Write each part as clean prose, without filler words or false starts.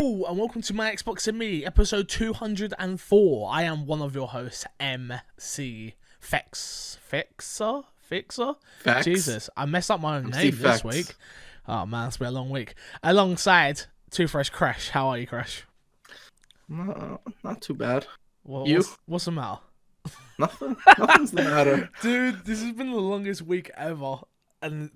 Hello and welcome to My Xbox and Me, episode 204. I am one of your hosts, MC Fixer? Facts. Jesus, I messed up my own MC name Facts. this week. Oh man, it's been a long week. Alongside Too Fresh Crash. How are you, Crash? Not too bad. Well, You? What's the matter? Nothing's the matter. Dude, this has been the longest week ever. And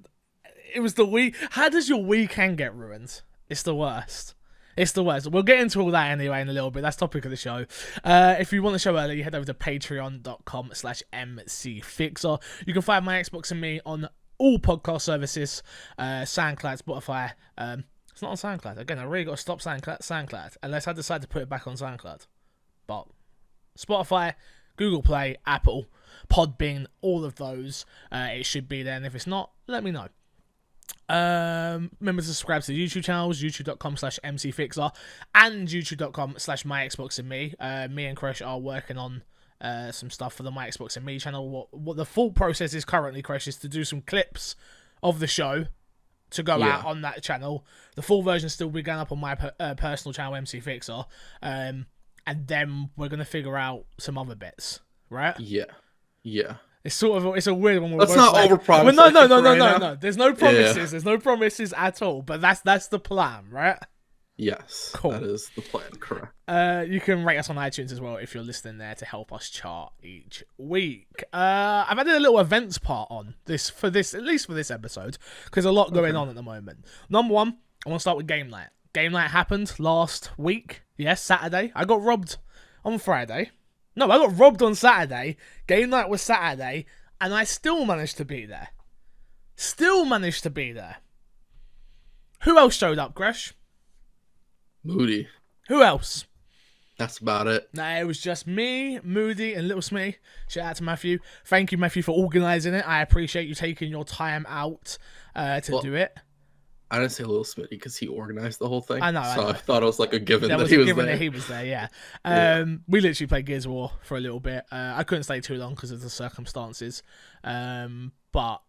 it was the week. How does your weekend get ruined? It's the worst. It's the worst. We'll get into all that anyway in a little bit. That's the topic of the show. If you want the show early, you head over to patreon.com/mcfixer. You can find My Xbox and Me on all podcast services. SoundCloud, Spotify. It's not on SoundCloud. Again, I really got to stop SoundCloud unless I decide to put it back on SoundCloud. But Spotify, Google Play, Apple, Podbean, all of those. It should be there. And if it's not, let me know. Remember to subscribe to the YouTube channels, youtube.com/mcfixer and youtube.com/myxboxandme. Me and Crash are working on some stuff for the My Xbox and Me channel. What the full process is currently, Crash, is to do some clips of the show to go out on that channel. The full version still be going up on my personal channel, MC Fixer. And then we're going to figure out some other bits, right? Yeah. It's sort of it's a weird one. Let's not overpromise. Well, no. There's no promises. Yeah. There's no promises at all. But that's the plan, right? Yes. Cool. That is the plan. Correct. You can rate us on iTunes as well if you're listening there to help us chart each week. I've added a little events part on this at least for this episode, because a lot going on at the moment. Number one, I want to start with game night. Game night happened last week. Yes, Saturday. I got robbed on Friday. No, I got robbed on Saturday. Game night was Saturday, and I still managed to be there. Who else showed up, Gresh? Moody. Who else? That's about it. Nah, it was just me, Moody, and Little Smitty. Shout out to Matthew. Thank you, Matthew, for organising it. I appreciate you taking your time out to do it. I didn't say Little Smitty because he organized the whole thing. I know. I thought it was like a given that he was there. Yeah. We literally played Gears of War for a little bit. I couldn't stay too long because of the circumstances. But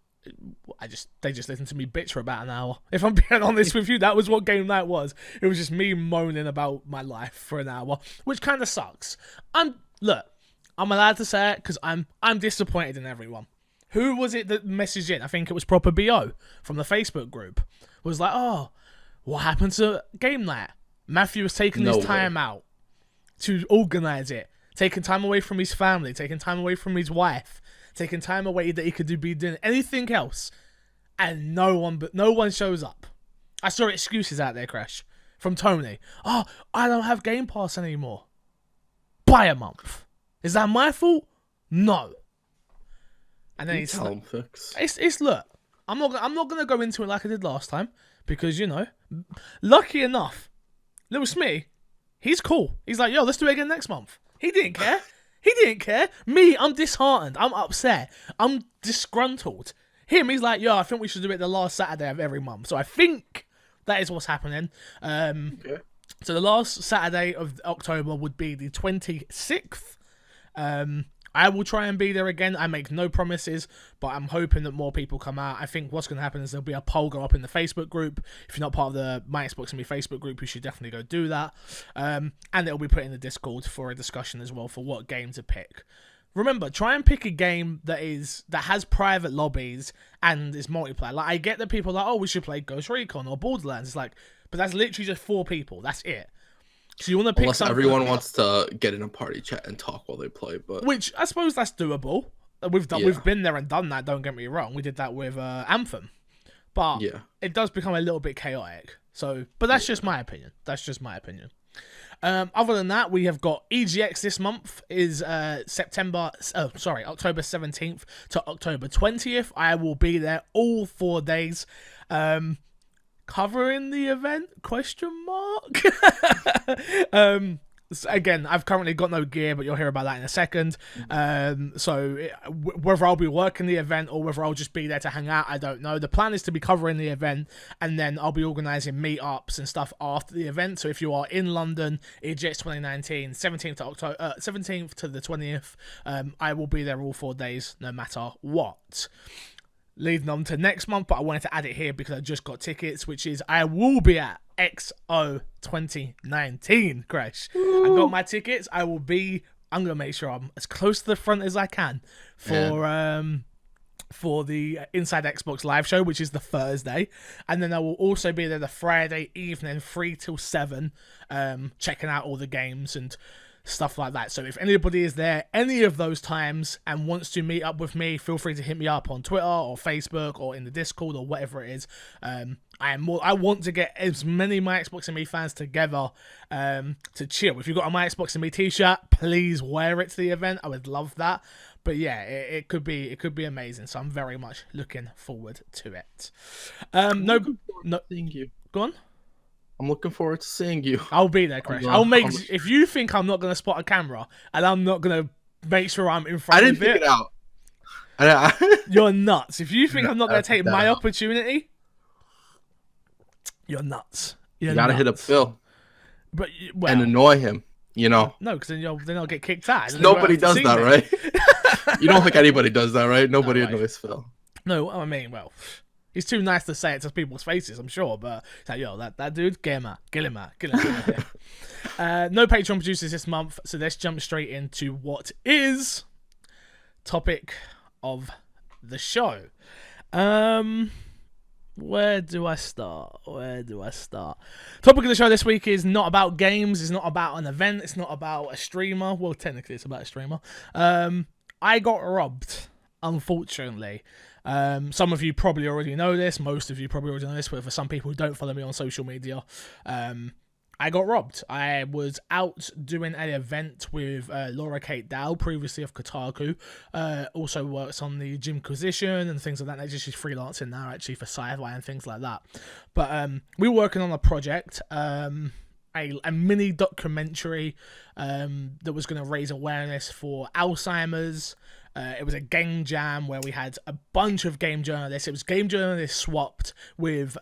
they just listened to me bitch for about an hour. If I'm being honest with you, that was what game night was. It was just me moaning about my life for an hour, which kind of sucks. I'm allowed to say it because I'm disappointed in everyone. Who was it that messaged in? I think it was Proper BO from the Facebook group. Was like, oh, what happened to game night? Matthew was taking his time out to organise it, taking time away from his family, taking time away from his wife, taking time away that he could be doing anything else, and no one shows up. I saw excuses out there, Crash, from Tony. Oh, I don't have Game Pass anymore. Buy a month. Is that my fault? No. And then he's like, it's look. I'm not gonna go into it like I did last time because lucky enough, Little Smitty, he's cool. He's like, yo, let's do it again next month. He didn't care. Me, I'm disheartened. I'm upset. I'm disgruntled. Him, he's like, yo, I think we should do it the last Saturday of every month. So I think that is what's happening. Okay. So the last Saturday of October would be the 26th. I will try and be there again. I make no promises, but I'm hoping that more people come out. I think what's going to happen is there'll be a poll go up in the Facebook group. If you're not part of the My Xbox and Me Facebook group, you should definitely go do that. And it'll be put in the Discord for a discussion as well for what game to pick. Remember, try and pick a game that has private lobbies and is multiplayer. Like, I get that people are like, oh, we should play Ghost Recon or Borderlands. It's like, but that's literally just 4 people. That's it. So you want to pick unless everyone wants to get in a party chat and talk while they play, but which I suppose that's doable. We've been there and done that. Don't get me wrong. We did that with Anthem, but it does become a little bit chaotic. So, but that's just my opinion. Other than that, we have got EGX this month is October 17th to October 20th. I will be there all 4 days. Covering the event? ? Again, I've currently got no gear, but you'll hear about that in a second. Whether I'll be working the event or whether I'll just be there to hang out, I don't know. The plan is to be covering the event, and then I'll be organising meetups and stuff after the event. So if you are in London, EGX 2019, 17th to the 20th, I will be there all 4 days, no matter what. Leading on to next month, but I wanted to add it here because I just got tickets, which is I will be at XO 2019, Crash. I got my tickets. I'm going to make sure I'm as close to the front as I can for the Inside Xbox live show, which is the Thursday. And then I will also be there the Friday evening, 3 till 7, checking out all the games and stuff like that. So if anybody is there any of those times and wants to meet up with me, feel free to hit me up on Twitter or Facebook or in the Discord or whatever it is. I want to get as many My Xbox and Me fans together to chill. If you've got a My Xbox and Me t-shirt, please wear it to the event. I would love that. But yeah, it could be amazing. So I'm very much looking forward to it. No, Seeing you. Go on. I'm looking forward to seeing you. I'll be there, Crash. If you think I'm not going to spot a camera and I'm not going to make sure I'm in front of it. I didn't pick it out. You're nuts. If you think I'm not going to take my opportunity, you're nuts. You got to hit up Phil. But and annoy him, No, because then I'll get kicked out. Nobody does that, right? You don't think anybody does that, right? Nobody annoys Phil. No, I mean, he's too nice to say it to people's faces, I'm sure, but it's like, that dude, get him out. No Patreon producers this month, so let's jump straight into what is topic of the show. Where do I start? Topic of the show this week is not about games, it's not about an event, it's not about a streamer. Well, technically it's about a streamer. I got robbed, unfortunately. Some of you probably already know this. Most of you probably already know this, but for some people who don't follow me on social media, I got robbed. I was out doing an event with Laura Kate Dow, previously of Kotaku. Also works on the Gymquisition and things like that. She's freelancing now, actually, for Sci-Fi and things like that. But we were working on a project, a mini documentary that was going to raise awareness for Alzheimer's. It was a game jam where we had a bunch of game journalists. It was game journalists swapped with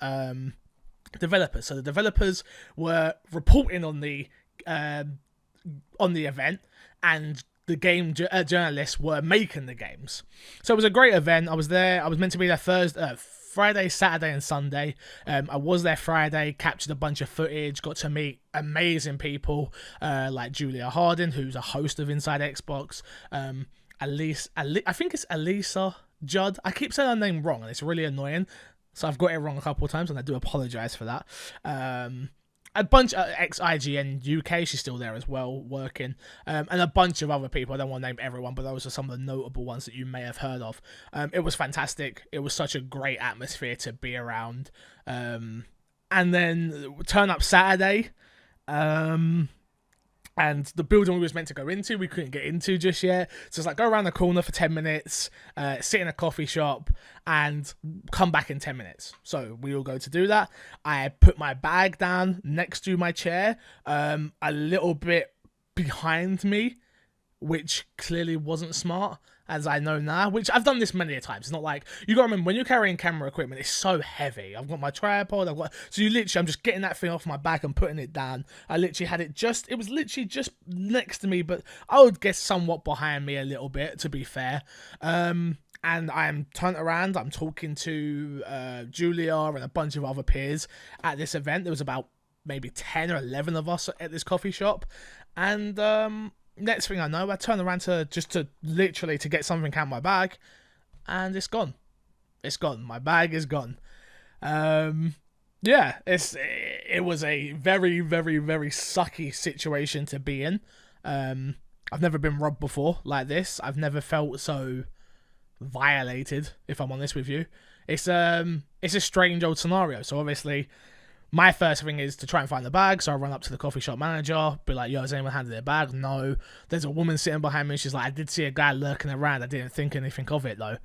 developers. So the developers were reporting on the event, and the game journalists were making the games. So it was a great event. I was there. I was meant to be there Friday, Saturday, and Sunday. I was there Friday, captured a bunch of footage, got to meet amazing people like Julia Harding, who's a host of Inside Xbox. I think it's Elisa Judd. I keep saying her name wrong, and it's really annoying. So I've got it wrong a couple of times, and I do apologise for that. A bunch of ex-IGN UK, she's still there as well, working. And a bunch of other people. I don't want to name everyone, but those are some of the notable ones that you may have heard of. It was fantastic. It was such a great atmosphere to be around. And then turn up Saturday. And the building we was meant to go into, we couldn't get into just yet. So it's like, go around the corner for 10 minutes, sit in a coffee shop, and come back in 10 minutes. So we all go to do that. I put my bag down next to my chair, a little bit behind me, which clearly wasn't smart, as I know now, which I've done this many a times. It's not like, you gotta remember, when you're carrying camera equipment, it's so heavy. I've got my tripod, I'm just getting that thing off my back and putting it down. I literally had it was literally just next to me, but I would guess somewhat behind me a little bit, to be fair. And I'm turned around, I'm talking to Julia and a bunch of other peers at this event. There was about maybe 10 or 11 of us at this coffee shop. And next thing I know, I turn around to get something out of my bag, and it's gone. My bag is gone. Yeah, it was a very, very, very sucky situation to be in. I've never been robbed before like this. I've never felt so violated, if I'm honest with you. It's a strange old scenario. So obviously, my first thing is to try and find the bag, so I run up to the coffee shop manager, be like, yo, has anyone handed their bag? No. There's a woman sitting behind me, she's like, I did see a guy lurking around, I didn't think anything of it though.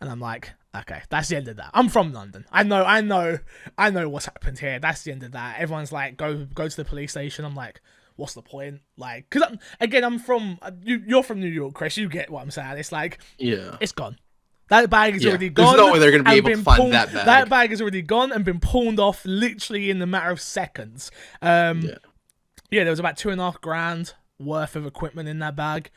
And I'm like, okay, that's the end of that. I'm from London. I know what's happened here. That's the end of that. Everyone's like, go to the police station. I'm like, what's the point? Like, because I'm from, you're from New York, Chris, you get what I'm saying. It's like, yeah, it's gone. That bag is already gone. There's no way they're going to be able to find that bag. That bag is already gone and been pawned off literally in the matter of seconds. Yeah, there was about $2,500 worth of equipment in that bag.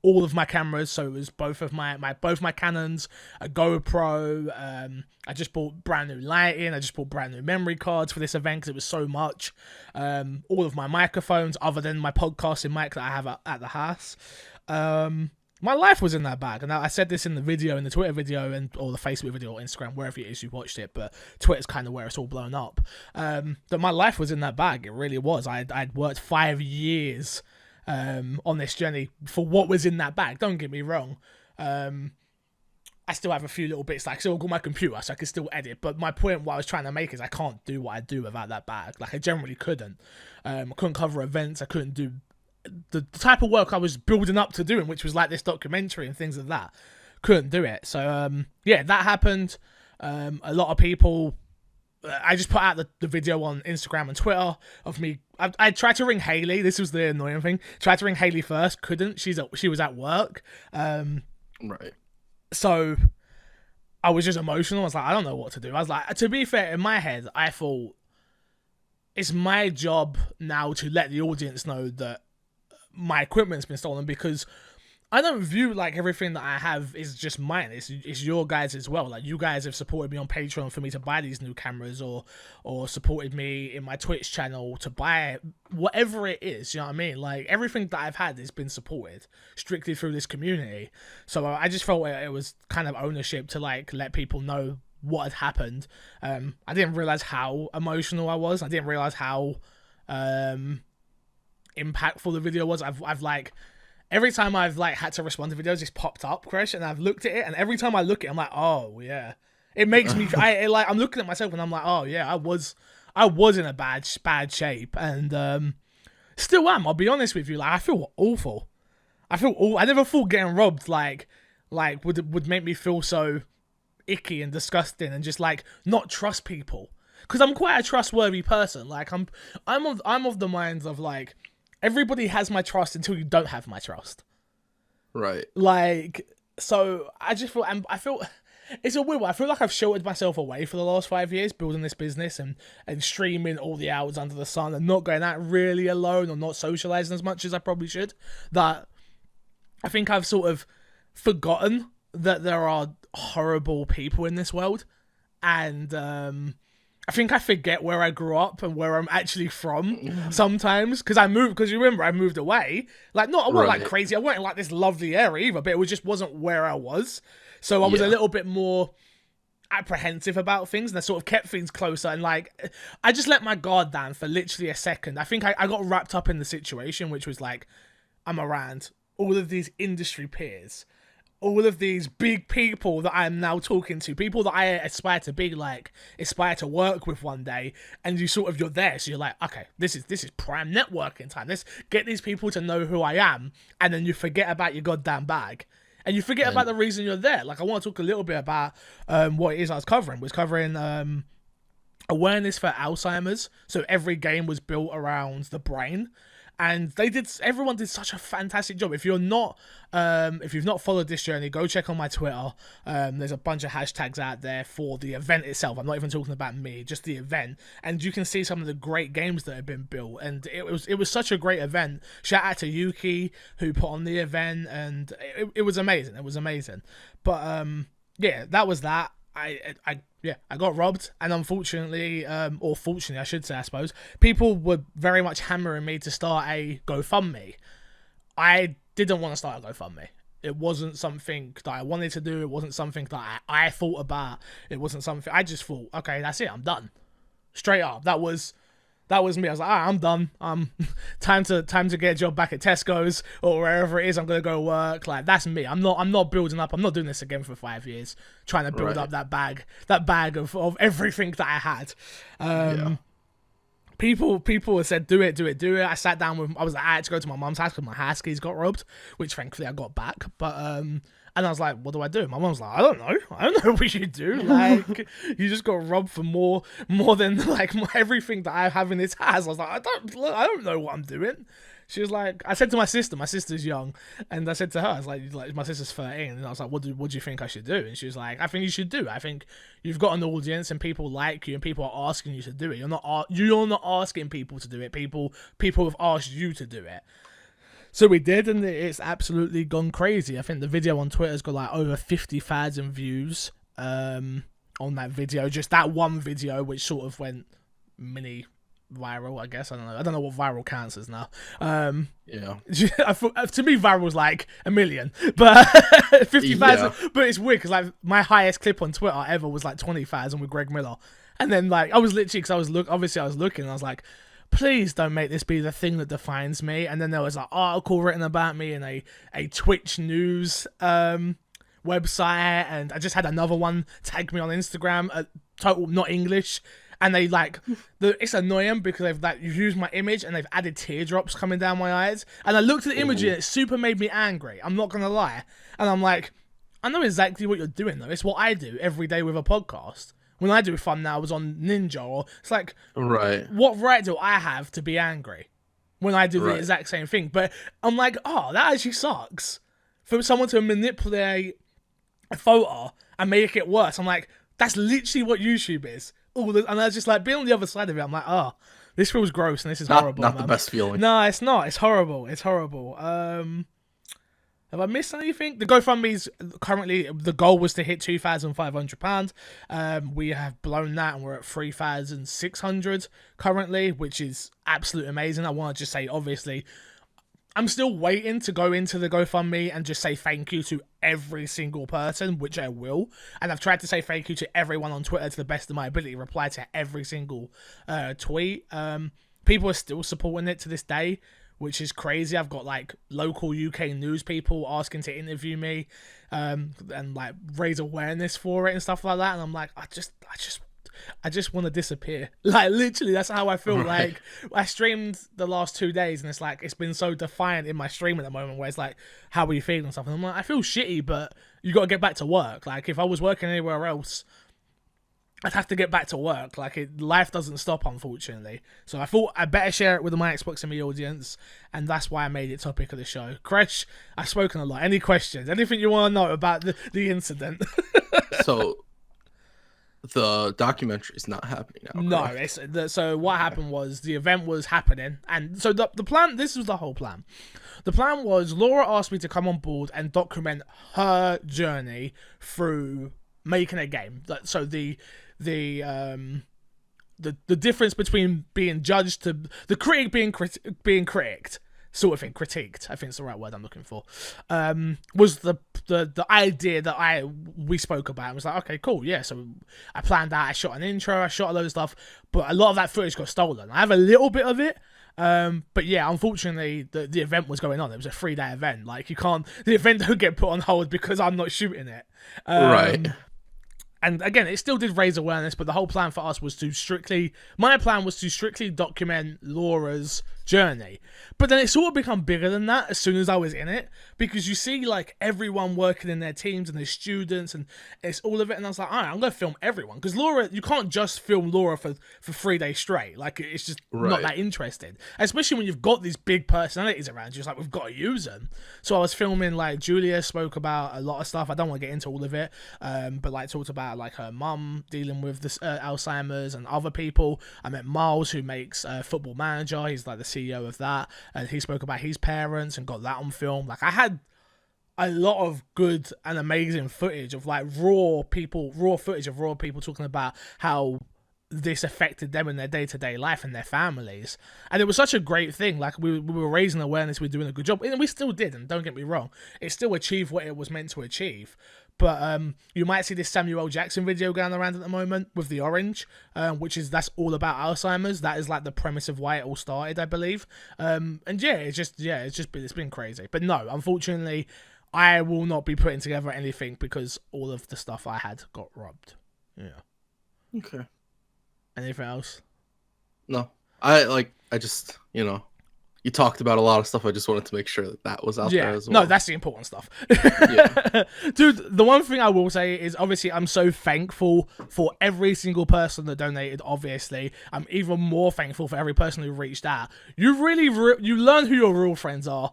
All of my cameras, so it was both my Canons, a GoPro. I just bought brand new lighting. I just bought brand new memory cards for this event because it was so much. All of my microphones, other than my podcasting mic that I have at the house. My life was in that bag, and I said this in the video, in the Twitter video, or the Facebook video, or Instagram, wherever it is you watched it, but Twitter's kind of where it's all blown up. That my life was in that bag. It really was. I'd worked 5 years on this journey for what was in that bag. Don't get me wrong. I still have a few little bits. Like, I still got my computer, so I can still edit. But my point, what I was trying to make, is I can't do what I do without that bag. Like, I generally couldn't. I couldn't cover events. I couldn't do the type of work I was building up to doing, which was like this documentary and things like that. Couldn't do it. So yeah, that happened. A lot of people, I just put out the video on Instagram and Twitter of me. I tried to ring Haley. This was the annoying thing. Tried to ring Haley first, couldn't. She was at work. Right. So I was just emotional. I was like, I don't know what to do. I was like, to be fair, in my head, I thought it's my job now to let the audience know that my equipment's been stolen, because I don't view like everything that I have is just mine. It's your guys as well. Like, you guys have supported me on Patreon for me to buy these new cameras, or supported me in my Twitch channel to buy whatever it is. You know what I mean? Like, everything that I've had has been supported strictly through this community. So I just felt it was kind of ownership to like let people know what had happened. I didn't realize how emotional I was. I didn't realize how impactful the video was. I've like, every time I've like had to respond to videos, it's popped up, Crash, and I've looked at it, and every time I look at it, I'm like, oh yeah, it makes me I'm looking at myself and I'm like, oh yeah, I was in a bad shape, and still am. I'll be honest with you, like, I feel awful. I never thought getting robbed like would make me feel so icky and disgusting and just like not trust people, because I'm quite a trustworthy person. Like, I'm of the minds of like, everybody has my trust until you don't have my trust. Right. Like, so I just feel, I feel, it's a weird one. I feel like I've sheltered myself away for the last 5 years, building this business and streaming all the hours under the sun and not going out really alone, or not socializing as much as I probably should. That I think I've sort of forgotten that there are horrible people in this world. And, I think I forget where I grew up and where I'm actually from sometimes, because you remember I moved away. Like, I wasn't like crazy. I wasn't in like this lovely area either, but it just wasn't where I was. So I was a little bit more apprehensive about things, and I sort of kept things closer. And like, I just let my guard down for literally a second. I think I got wrapped up in the situation, which was like, I'm around all of these industry peers, all of these big people that I am now talking to, people that I aspire to be like, aspire to work with one day, and you're there, so you're like, okay, this is prime networking time. Let's get these people to know who I am, and then you forget about your goddamn bag, and you forget about the reason you're there. Like, I want to talk a little bit about what it is I was covering. Awareness for Alzheimer's. So every game was built around the brain. And everyone did such a fantastic job. If you've not followed this journey, go check on my Twitter. There's a bunch of hashtags out there for the event itself. I'm not even talking about me, just the event. And you can see some of the great games that have been built. And it was such a great event. Shout out to Yuki, who put on the event, and it was amazing. It was amazing. But yeah, that was that. I got robbed, and unfortunately, or fortunately, I should say, I suppose, people were very much hammering me to start a GoFundMe. I didn't want to start a GoFundMe. It wasn't something that I wanted to do. It wasn't something that I thought about. It wasn't something, I just thought, okay, that's it, I'm done. Straight up, that was me. I was like, I'm done. Time to get a job back at Tesco's or wherever it is. I'm gonna go work. Like, that's me. I'm not building up. I'm not doing this again for 5 years, trying to build up that bag of everything that I had. People have said, do it. I sat down I had to go to my mum's house because my house keys got robbed, which thankfully I got back. But and I was like, what do I do? My mum's like, I don't know what you do. Like, you just got robbed for more than like everything that I have in this house. I was like, I don't know what I'm doing. She was like, I said to my sister's young, and I said to her, I was like my sister's 13, and I was like, what do you think I should do? And she was like, I think you should do it. I think you've got an audience and people like you and people are asking you to do it. You're not asking people to do it. People have asked you to do it. So we did, and it's absolutely gone crazy. I think the video on Twitter's got like over 50,000 views on that video. Just that one video, which sort of went mini viral, I guess. I don't know what viral counts as now. Yeah. I thought, to me, viral was like 1 million, but 50,000. Yeah. But it's weird because like my highest clip on Twitter ever was like 20,000 with Greg Miller, and then like I was literally because I was looking, and I was like, please don't make this be the thing that defines me. And then there was an article written about me in a Twitch news website, and I just had another one tag me on Instagram, total not English. And they like, it's annoying because they've like used my image and they've added teardrops coming down my eyes. And I looked at the image and it super made me angry. I'm not gonna lie. And I'm like, I know exactly what you're doing though. It's what I do every day with a podcast. When I do fun now, I was on Ninja, or it's like, Right. what right do I have to be angry when I do the exact same thing? But I'm like, oh, that actually sucks for someone to manipulate a photo and make it worse. I'm like, that's literally what YouTube is. And I was just like, being on the other side of it, I'm like, oh, this feels gross and this is horrible. Not the best feeling. No, it's not. It's horrible. It's horrible. Have I missed anything? The GoFundMe's currently, the goal was to hit £2,500. We have blown that and we're at 3,600 currently, which is absolutely amazing. I want to just say, obviously, I'm still waiting to go into the GoFundMe and just say thank you to every single person, which I will. And I've tried to say thank you to everyone on Twitter to the best of my ability, reply to every single tweet. People are still supporting it to this day, which is crazy. I've got like local UK news people asking to interview me and like raise awareness for it and stuff like that. And I'm like, I just want to disappear. Like literally, that's how I feel. Right. Like I streamed the last 2 days, and it's like it's been so defiant in my stream at the moment, where it's like, how are you feeling and stuff? And I'm like, I feel shitty, but you got to get back to work. Like if I was working anywhere else, I'd have to get back to work. Like life doesn't stop, unfortunately. So I thought I'd better share it with my Xbox and me audience, and that's why I made it topic of the show. Kresh, I've spoken a lot. Any questions? Anything you want to know about the incident? So the documentary is not happening now. No, so what happened was the event was happening, and so the plan. This was the whole plan. The plan was Laura asked me to come on board and document her journey through making a game. So the difference between being judged to the critic being critiqued, sort of thing, critiqued, I think it's the right word I'm looking for, was the idea that we spoke about. It was like, okay, cool, yeah, so I planned out, I shot an intro, I shot a load of stuff, but a lot of that footage got stolen. I have a little bit of it, but yeah, unfortunately, the event was going on. It was a 3-day event. Like, the event don't get put on hold because I'm not shooting it. Right. And again, it still did raise awareness, but the whole plan for us was my plan was to strictly document Laura's journey. But then it sort of become bigger than that as soon as I was in it, because you see like everyone working in their teams and their students, and it's all of it. And I was like, all right, I'm going to film everyone, because Laura, you can't just film Laura for 3 days straight. Like it's just not that interesting, especially when you've got these big personalities around you. It's like, we've got to use them. So I was filming, like Julia spoke about a lot of stuff. I don't want to get into all of it, but like talked about like her mum dealing with this Alzheimer's and other people. I met Miles, who makes Football Manager. He's like the CEO of that, and he spoke about his parents and got that on film. Like I had a lot of good and amazing footage of like raw footage of raw people talking about how this affected them in their day-to-day life and their families. And it was such a great thing. Like we were raising awareness, we were doing a good job, and we still did, and don't get me wrong, it still achieved what it was meant to achieve. But you might see this Samuel L. Jackson video going around at the moment with the orange, that's all about Alzheimer's. That is like the premise of why it all started, I believe. And yeah, it's been crazy. But no, unfortunately, I will not be putting together anything because all of the stuff I had got robbed. Yeah. Okay. Anything else? No. I just, you talked about a lot of stuff. I just wanted to make sure that was out there as well. No, that's the important stuff. Yeah. Dude, the one thing I will say is, obviously, I'm so thankful for every single person that donated, obviously. I'm even more thankful for every person who reached out. You really, you learn who your real friends are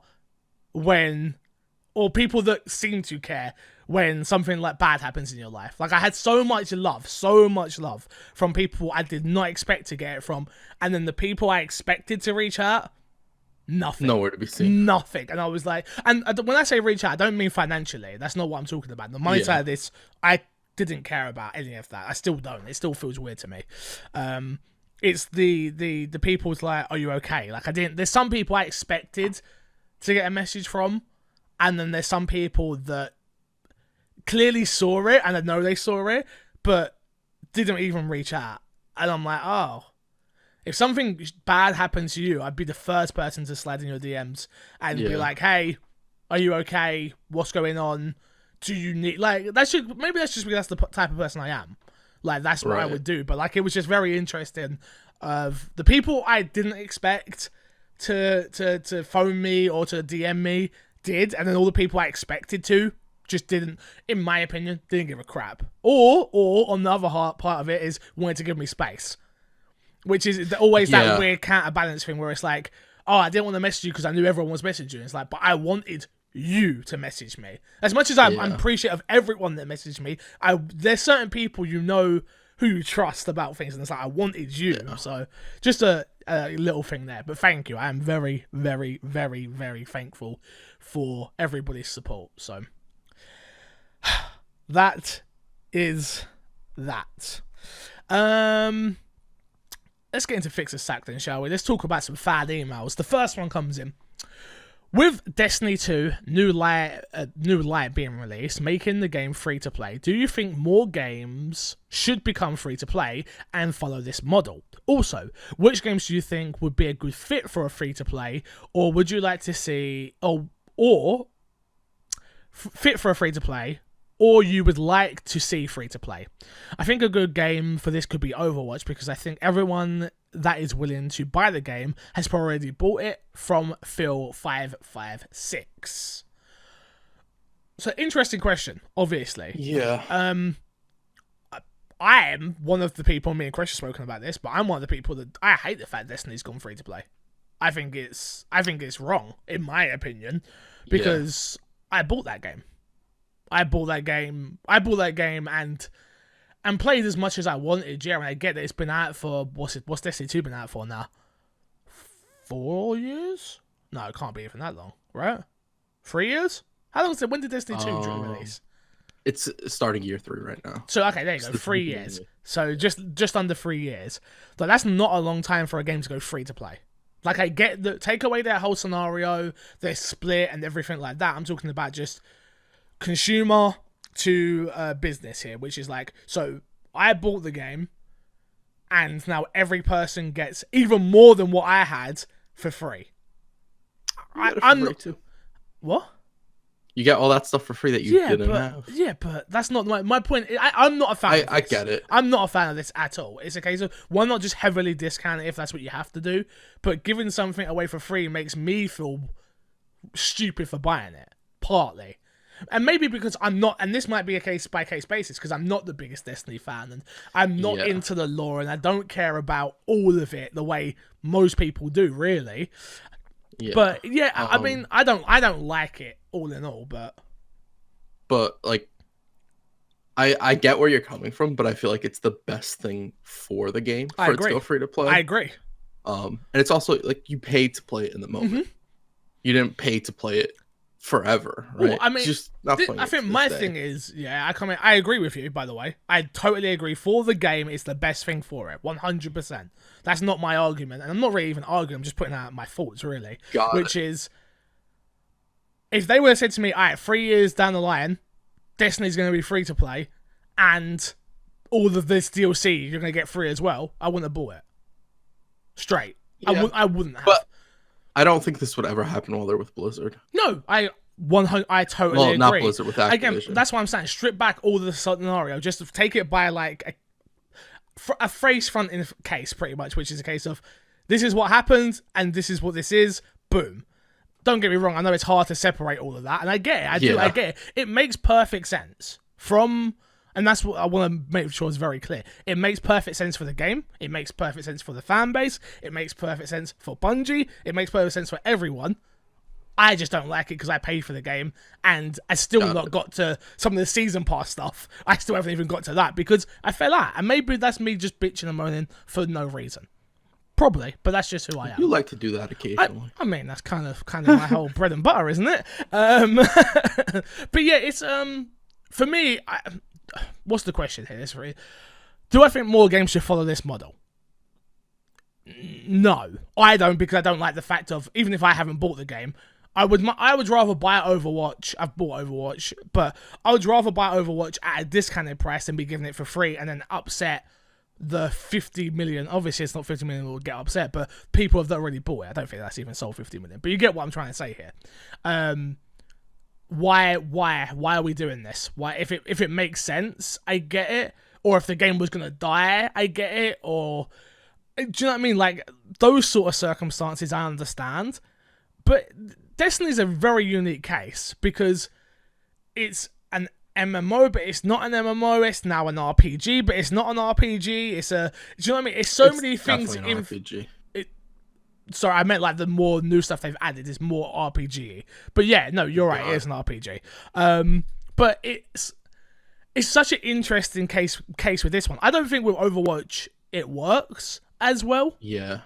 or people that seem to care when something like bad happens in your life. Like I had so much love from people I did not expect to get it from. And then the people I expected to reach out Nothing. Nowhere to be seen. Nothing. And I was like, and when I say reach out, I don't mean financially. That's not what I'm talking about. The money side of this, I didn't care about any of that. I still don't. It still feels weird to me. It's the people's like, are you okay? Like, I didn't. There's some people I expected to get a message from, and then there's some people that clearly saw it, and I know they saw it, but didn't even reach out. And I'm like, oh. If something bad happened to you, I'd be the first person to slide in your DMs and be like, hey, are you okay? What's going on? Do you need... Like, maybe that's just because that's the type of person I am. Like, that's what I would do. But, like, it was just very interesting of the people I didn't expect to phone me or to DM me did, and then all the people I expected to just didn't, in my opinion, didn't give a crap. Or on the other part of it is wanted to give me space. Which is always that weird counterbalance thing where it's like, oh, I didn't want to message you because I knew everyone was messaging you. It's like, but I wanted you to message me. As much as I'm appreciative of everyone that messaged me, there's certain people you know who you trust about things, and it's like, I wanted you. Yeah. So just a little thing there. But thank you. I am very, very, very, very thankful for everybody's support. So that is that. Let's get into Fix a Sack then, shall we? Let's talk about some fan emails. The first one comes in. With Destiny 2 new light being released, making the game free to play, do you think more games should become free to play and follow this model? Also, which games do you think would be a good fit for a free to play, or would you like to see fit for a free to play, or you would like to see free to play? I think a good game for this could be Overwatch, because I think everyone that is willing to buy the game has already bought it, from Phil556. So, interesting question, obviously. Yeah. I am one of the people, me and Chris have spoken about this, but I'm one of the people that I hate the fact Destiny's gone free to play. I think it's wrong, in my opinion, because I bought that game. I bought that game and played as much as I wanted. Yeah, and I get that it's been out for, what's Destiny 2 been out for now? 4 years? No, it can't be even that long, right? 3 years? How long is it? When did Destiny 2 release? It's starting year 3 right now. So, okay, there you go, 3 years. So, just under 3 years. But that's not a long time for a game to go free to play. Like, I get that, take away that whole scenario, their split and everything like that. I'm talking about just consumer to business here, which is like, so I bought the game and now every person gets even more than what I had for free. I'm not... What? You get all that stuff for free that you didn't have. Yeah, but that's not my point. I'm not a fan of this. I get it. I'm not a fan of this at all. It's a case of, why not just heavily discount it if that's what you have to do? But giving something away for free makes me feel stupid for buying it, partly. And maybe because I'm not, and this might be a case-by-case basis, because I'm not the biggest Destiny fan, and I'm not into the lore, and I don't care about all of it the way most people do, really. Yeah. But yeah, I mean, I don't like it all in all, but like, I get where you're coming from, but I feel like it's the best thing for the game for it to go free to play. I agree. And it's also like, you paid to play it in the moment. Mm-hmm. You didn't pay to play it forever, right? Well, I mean, I think my thing is, I agree with you, by the way. I totally agree. For the game, it's the best thing for it, 100%. That's not my argument, and I'm not really even arguing, I'm just putting out my thoughts, really. Which is, if they would have said to me, all right, 3 years down the line, Destiny's going to be free to play, and all of this DLC you're going to get free as well, I wouldn't have bought it. Straight. Yeah. I wouldn't have. But I don't think this would ever happen while they're with Blizzard. No, I totally agree. Not Blizzard, with Activision. Again, that's why I'm saying, strip back all the scenario, just take it by like a phrase front in case, pretty much, which is a case of, this is what happened and this is what this is. Boom. Don't get me wrong, I know it's hard to separate all of that, and I get it. I get it. It makes perfect sense and that's what I want to make sure is very clear. It makes perfect sense for the game. It makes perfect sense for the fan base. It makes perfect sense for Bungie. It makes perfect sense for everyone. I just don't like it because I paid for the game, and I still not got to some of the season pass stuff. I still haven't even got to that because I fell out. And maybe that's me just bitching and moaning for no reason. Probably, but that's just who I am. You like to do that occasionally. I mean, that's kind of my whole bread and butter, isn't it? But yeah, it's for me. What's the question here? Do I think more games should follow this model? No, I don't, because I don't like the fact of, even if I haven't bought the game, I would rather buy Overwatch. I've bought Overwatch, but I would rather buy Overwatch at a discounted price than be giving it for free and then upset the 50 million. Obviously, it's not 50 million who will get upset, but people have already bought it. I don't think that's even sold 50 million. But you get what I'm trying to say here. Why are we doing this? Why, if it makes sense, I get it. Or if the game was gonna die, I get it. Or do you know what I mean? Like, those sort of circumstances, I understand. But Destiny's a very unique case because it's an MMO, but it's not an MMO. It's now an RPG, but it's not an RPG. Do you know what I mean? It's so many things in RPG. Sorry, I meant like the more new stuff they've added is more RPG. But yeah, no, you're right. It is an RPG. But it's such an interesting case with this one. I don't think with Overwatch it works as well. Yeah.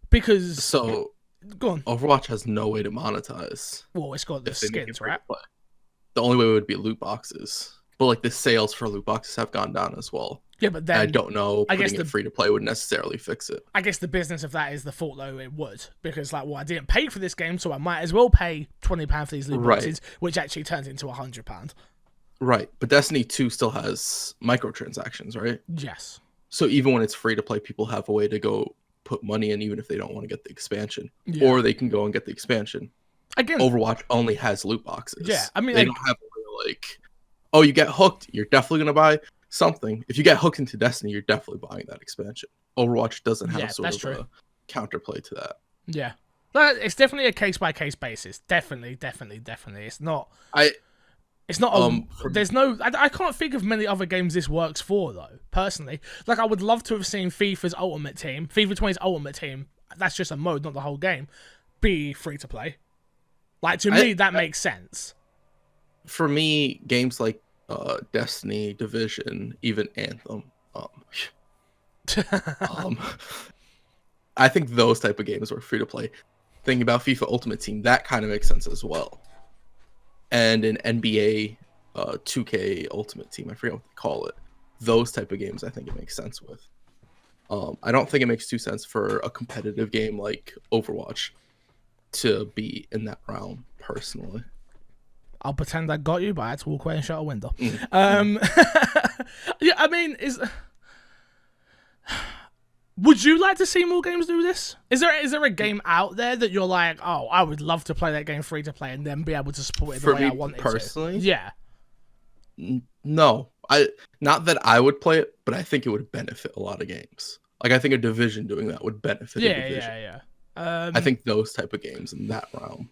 Because go on. Overwatch has no way to monetize. Well, it's got the skins, right? The only way would be loot boxes. But like the sales for loot boxes have gone down as well. Yeah, but then I don't know. Putting it free to play would necessarily fix it. I guess the business of that is the fault, though. It would, because like, well, I didn't pay for this game, so I might as well pay £20 for these loot boxes, which actually turns into £100. Right, but Destiny 2 still has microtransactions, right? Yes. So even when it's free to play, people have a way to go put money in, even if they don't want to get the expansion, or they can go and get the expansion. Again, Overwatch only has loot boxes. Yeah, I mean, they don't have a real, like, oh, you get hooked, you're definitely gonna buy something. If you get hooked into Destiny, you're definitely buying that expansion. Overwatch doesn't have sort of a counterplay to that. Yeah, it's definitely a case by case basis. Definitely. It's not. It's not. There's no. I can't think of many other games this works for, though. Personally, like, I would love to have seen FIFA's Ultimate Team, FIFA 20's Ultimate Team. That's just a mode, not the whole game. Be free to play. Like, to me, that makes sense. For me, games like Destiny, Division, even Anthem. I think those type of games were free to play. Thinking about FIFA Ultimate Team, that kind of makes sense as well. And in NBA 2K Ultimate Team, I forget what they call it. Those type of games, I think it makes sense with. I don't think it makes too sense for a competitive game like Overwatch to be in that realm, personally. I'll pretend I got you, but I had to walk away and shut a window. Yeah, I mean, would you like to see more games do this? Is there a game out there that you're like, oh, I would love to play that game free to play and then be able to support it the way I want it to? Personally? Yeah. No. Not that I would play it, but I think it would benefit a lot of games. Like, I think a Division doing that would benefit a Division. Yeah. I think those type of games in that realm.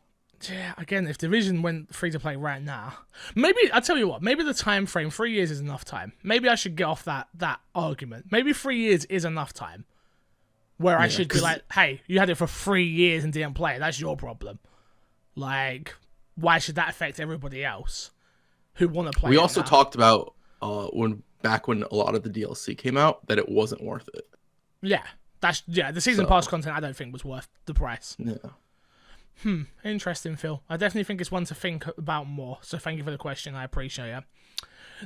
Yeah, again, if Division went free to play right now, maybe I'll tell you what. Maybe the time frame, 3 years, is enough time. Maybe I should get off that argument. Maybe 3 years is enough time, where I should be like, hey, you had it for 3 years and didn't play it. That's your problem. Like, why should that affect everybody else who want to play? We also talked about when a lot of the DLC came out that it wasn't worth it. Yeah, the season pass content I don't think was worth the price. Yeah. Interesting, Phil. I definitely think it's one to think about more. So thank you for the question. I appreciate it.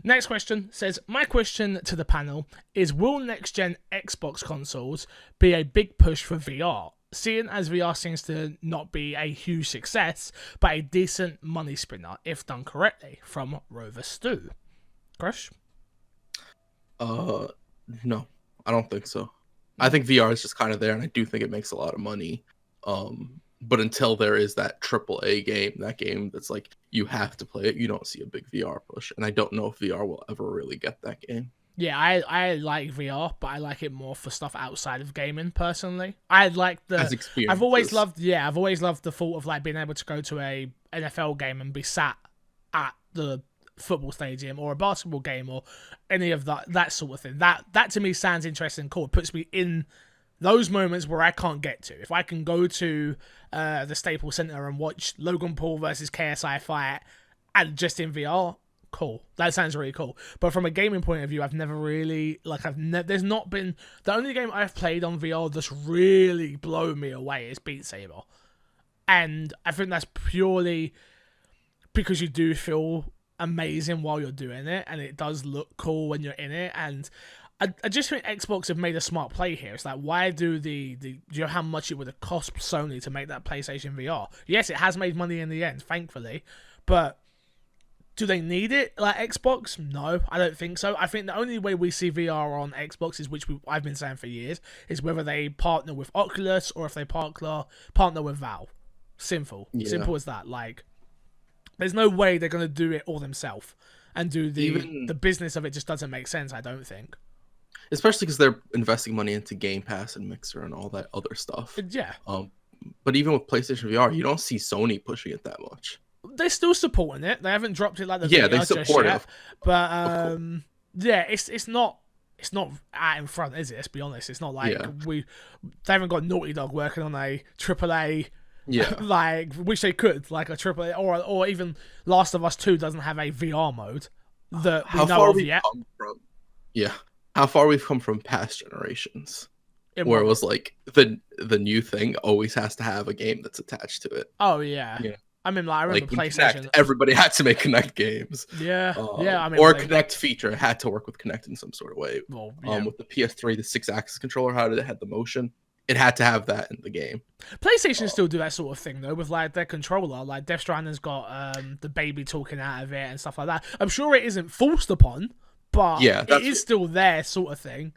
Next question says, my question to the panel is, will next-gen Xbox consoles be a big push for VR? Seeing as VR seems to not be a huge success, but a decent money spinner if done correctly. From Rover Stew. Crush? No, I don't think so. I think VR is just kind of there, and I do think it makes a lot of money. But until there is that AAA game, that game that's like, you have to play it, you don't see a big VR push. And I don't know if VR will ever really get that game. Yeah, I like VR, but I like it more for stuff outside of gaming, personally. I like I've always loved the thought of like being able to go to a NFL game and be sat at the football stadium or a basketball game or any of that sort of thing. That to me sounds interesting and cool. It puts me in those moments where I can't get to. If I can go to the Staples Center and watch Logan Paul versus KSI fight and just in VR, cool. That sounds really cool. But from a gaming point of view, I've never really there's not been the only game I've played on VR that's really blown me away is Beat Saber, and I think that's purely because you do feel amazing while you're doing it, and it does look cool when you're in it. And I just think Xbox have made a smart play here. It's like, why do do you know how much it would have cost Sony to make that PlayStation VR? Yes, it has made money in the end, thankfully, but do they need it like Xbox? No, I don't think so. I think the only way we see VR on Xbox is, which I've been saying for years, is whether they partner with Oculus or if they partner with Valve. Simple as that. Like, there's no way they're gonna do it all themselves and do the business of it. Just doesn't make sense, I don't think. Especially because they're investing money into Game Pass and Mixer and all that other stuff. Yeah. But even with PlayStation VR, you don't see Sony pushing it that much. They're still supporting it. They haven't dropped it like the they support it. But yeah, it's not out in front, is it? Let's be honest. It's not like they haven't got Naughty Dog working on a AAA. Yeah. Like, wish they could, like a AAA, or even Last of Us 2 doesn't have a VR mode that we know of yet. How far we've come from past generations, where it was like the new thing always has to have a game that's attached to it. Oh yeah. I mean, like, I remember PlayStation. Kinect, everybody had to make Kinect games. Yeah. I mean, or a Kinect feature had to work with Kinect in some sort of way. Well, with the PS3, the 6-axis controller, how did it had the motion? It had to have that in the game. PlayStation still do that sort of thing though with like their controller. Like Death Stranding's got the baby talking out of it and stuff like that. I'm sure it isn't forced upon, but it is still there, sort of thing.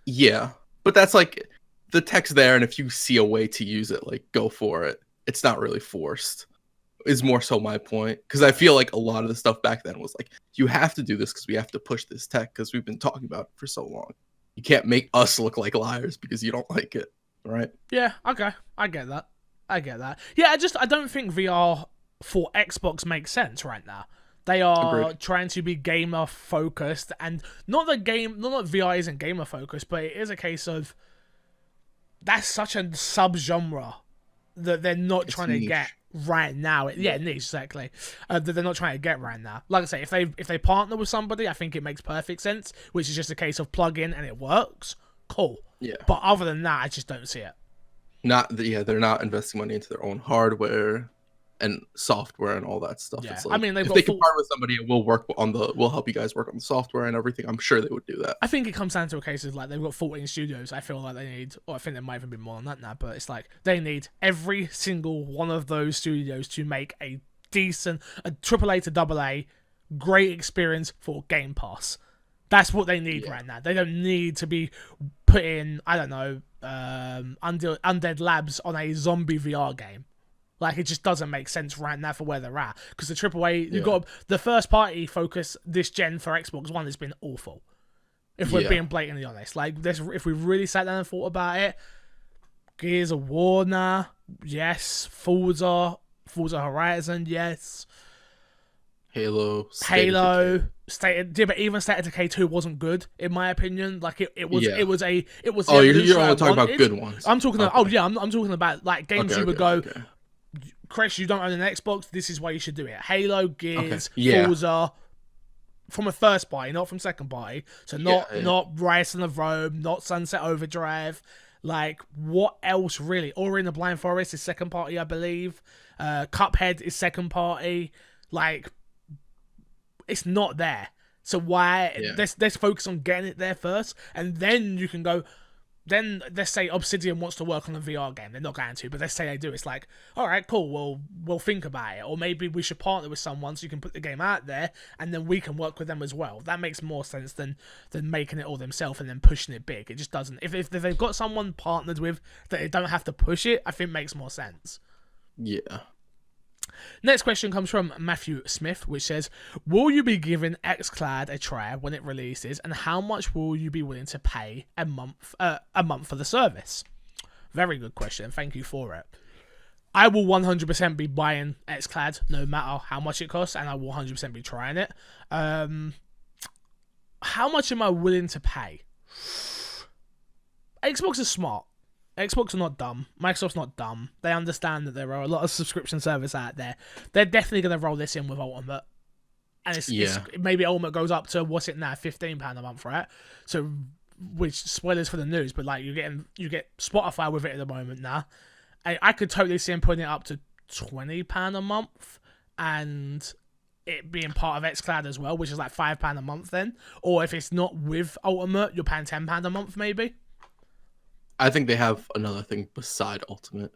Yeah, but that's like the tech's there, and if you see a way to use it, like, go for it. It's not really forced. Is more so my point, because I feel like a lot of the stuff back then was like, you have to do this because we have to push this tech because we've been talking about it for so long. You can't make us look like liars because you don't like it, right? Yeah, okay, I get that. Yeah, I don't think VR for Xbox makes sense right now. They are trying to be gamer focused, and not that VR isn't gamer focused, but it is a case of that's such a sub-genre that they're not trying to get right now. Niche, exactly. That they're not trying to get right now. Like I say, if they partner with somebody, I think it makes perfect sense, which is just a case of plug in and it works. Cool. Yeah. But other than that, I just don't see it. They're not investing money into their own hardware and software and all that stuff. Yeah. It's like, I mean, if they can partner with somebody, we'll help you guys work on the software and everything. I'm sure they would do that. I think it comes down to a case of like they've got 14 studios. I feel like they need, or I think there might even be more than that now, but it's like they need every single one of those studios to make a decent, a AAA to AA, great experience for Game Pass. That's what they need right now. They don't need to be putting, I don't know, Undead Labs on a zombie VR game. Like, it just doesn't make sense right now for where they're at. Because the AAA, you've got the first party focus this gen for Xbox One has been awful. If we're being blatantly honest. Like, if we really sat down and thought about it, Gears of War now, yes. Forza Horizon, yes. Halo. But even State of Decay 2 wasn't good, in my opinion. Like, it was. Oh, you're only talking about good ones. I'm talking about. I'm talking about like games you would go. Chris, you don't own an Xbox. This is why you should do it. Halo, Gears, Forza, from a first party, not from second party. So not Rise of Rome, not Sunset Overdrive. Like, what else really? Ori and the Blind Forest is second party, I believe. Cuphead is second party. Like, it's not there. So why? Let's focus on getting it there first, and then you can go. Then let's say Obsidian wants to work on a VR game. They're not going to, but let's say they do. It's like, all right, cool. We'll think about it, or maybe we should partner with someone so you can put the game out there, and then we can work with them as well. That makes more sense than making it all themselves and then pushing it big. It just doesn't. If they've got someone partnered with that they don't have to push it, I think makes more sense. Yeah. Next question comes from Matthew Smith, which says, will you be giving xCloud a try when it releases, and how much will you be willing to pay a month for the service? Very good question. Thank you for it. I will 100% be buying xCloud no matter how much it costs, and I will 100% be trying it. How much am I willing to pay? Xbox is smart. Xbox are not dumb. Microsoft's not dumb. They understand that there are a lot of subscription services out there. They're definitely going to roll this in with Ultimate. and it's Yeah. maybe Ultimate goes up to what's it now, £15 a month, right? So, which spoilers for the news, but like you get Spotify with it at the moment now. I could totally see him putting it up to £20 a month, and it being part of xCloud as well, which is like £5 a month then. Or if it's not with Ultimate, you're paying £10 a month maybe. I think they have another thing beside Ultimate.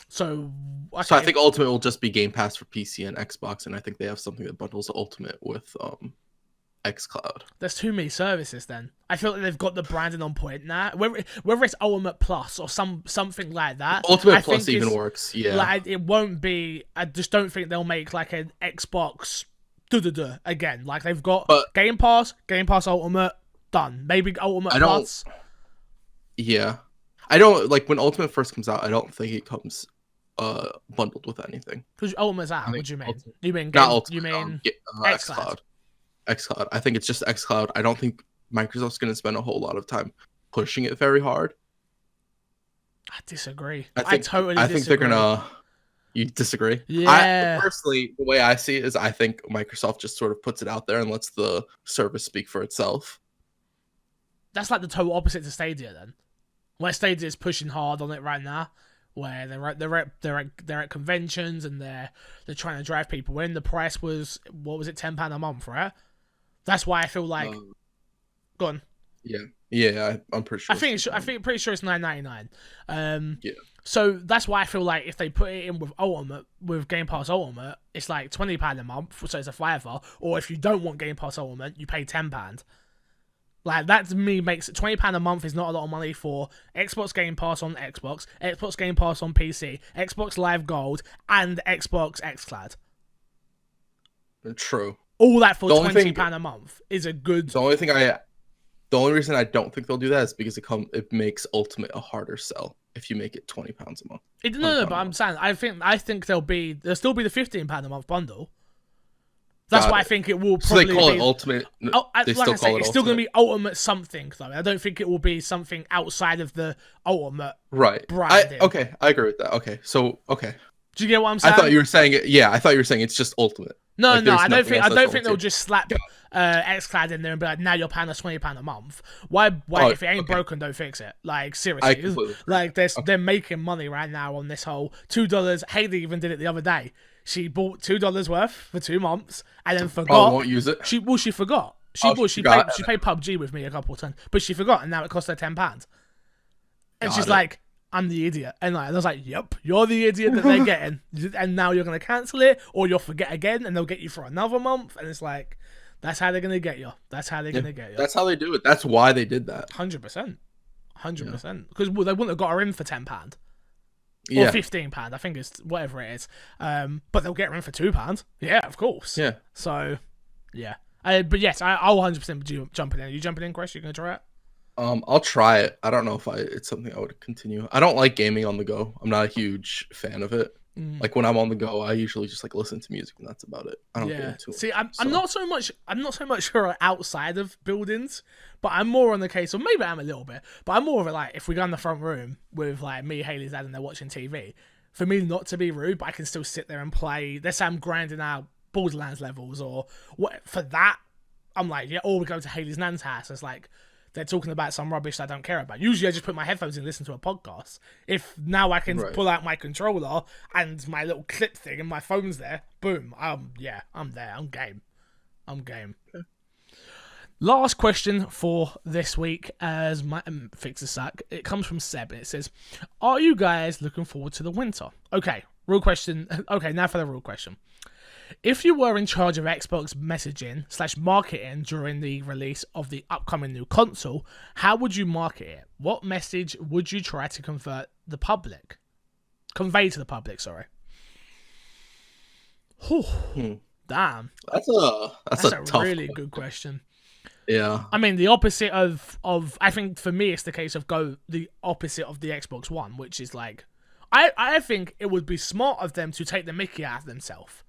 So, okay. So I think Ultimate will just be Game Pass for PC and Xbox, and I think they have something that bundles Ultimate with xCloud. There's too many services then. I feel like they've got the branding on point now. Whether it's Ultimate Plus or something like that. Ultimate Plus even works, yeah. Like it won't be. I just don't think they'll make like an Xbox again. Like they've got Game Pass Ultimate, done. Maybe Ultimate Plus. Yeah. I don't like when Ultimate first comes out, I don't think it comes bundled with anything. Because Ultimate's out. What do you mean? You mean not Ultimate, you mean xCloud. xCloud. I think it's just xCloud. I don't think Microsoft's going to spend a whole lot of time pushing it very hard. I disagree. I think they're going to... You disagree? Yeah. Personally, the way I see it is I think Microsoft just sort of puts it out there and lets the service speak for itself. That's like the total opposite to Stadia then. Where Stadia is pushing hard on it right now, where they're at conventions and they're trying to drive people in. The price was, what was it, £10 a month, right? That's why I feel like... Go on. Yeah, I'm pretty sure. Pretty sure it's $9.99. Yeah. So that's why I feel like if they put it in with Ultimate, with Game Pass Ultimate, it's like £20 a month, so it's a fiver. Or if you don't want Game Pass Ultimate, you pay £10. Like, that to me makes it £20 a month is not a lot of money for Xbox Game Pass on Xbox Game Pass on PC, Xbox Live Gold, and Xbox xCloud. True. All that for £20 a month is a good... The only reason I don't think they'll do that is because it makes Ultimate a harder sell if you make it £20 a month. No, but I'm saying I think there'll still be the £15 a month bundle. That's why I think it will probably so they call be... it Ultimate. It's still going to be Ultimate something, though. I don't think it will be something outside of the Ultimate branding. I agree with that. Okay. Do you get what I'm saying? I thought you were saying it. Yeah, I thought you were saying it's just Ultimate. No, I don't think they'll just slap xCloud in there and be like, now you're paying us £20 a month. Why if it ain't broken, don't fix it. Like, seriously. Like, they're making money right now on this whole $2. Haley even did it the other day. She bought $2 worth for 2 months and then forgot. Won't use it. She forgot. She played PUBG with me a couple of times, but she forgot, and now it cost her £10. And she's like, I'm the idiot. And I was like, yep, you're the idiot that they're getting. And now you're going to cancel it, or you'll forget again, and they'll get you for another month. And it's like, that's how they're going to get you. That's how they're going to get you. That's how they do it. That's why they did that. 100%. 100%. Because they wouldn't have got her in for £10. Or £15, I think it's whatever it is. But they'll get her in for £2. Yeah, of course. Yeah. So, yeah. But yes, I'll 100% be jumping in. Are you jumping in, Chris? You going to try it? I'll try it. I don't know if it's something I would continue. I don't like gaming on the go. I'm not a huge fan of it. Like when I'm on the go, I usually just like listen to music and that's about it. I don't get into it. See, I'm not so much sure outside of buildings, but I'm more on the case, or maybe I'm a little bit, but I'm more of it like if we go in the front room with like me, Haley's dad, and they're watching TV, for me not to be rude, but I can still sit there and play. Let's say I'm grinding out Borderlands levels or what. For that, I'm like, yeah. Or we go to Haley's nan's house. It's like, they're talking about some rubbish I don't care about. Usually I just put my headphones in and listen to a podcast. If now I can pull out my controller and my little clip thing and my phone's there, boom, I'm there. I'm game. Okay. Last question for this week as my fix a sack. It comes from Seb and it says, are you guys looking forward to the winter? Okay, real question. Okay, now for the real question. If you were in charge of Xbox messaging / marketing during the release of the upcoming new console, how would you market it? What message would you try to convey to the public? Whew, damn. That's a tough really good question. Yeah. I mean, the opposite of I think for me it's the case of the opposite of the Xbox One, which is like I think it would be smart of them to take the mickey out of themselves.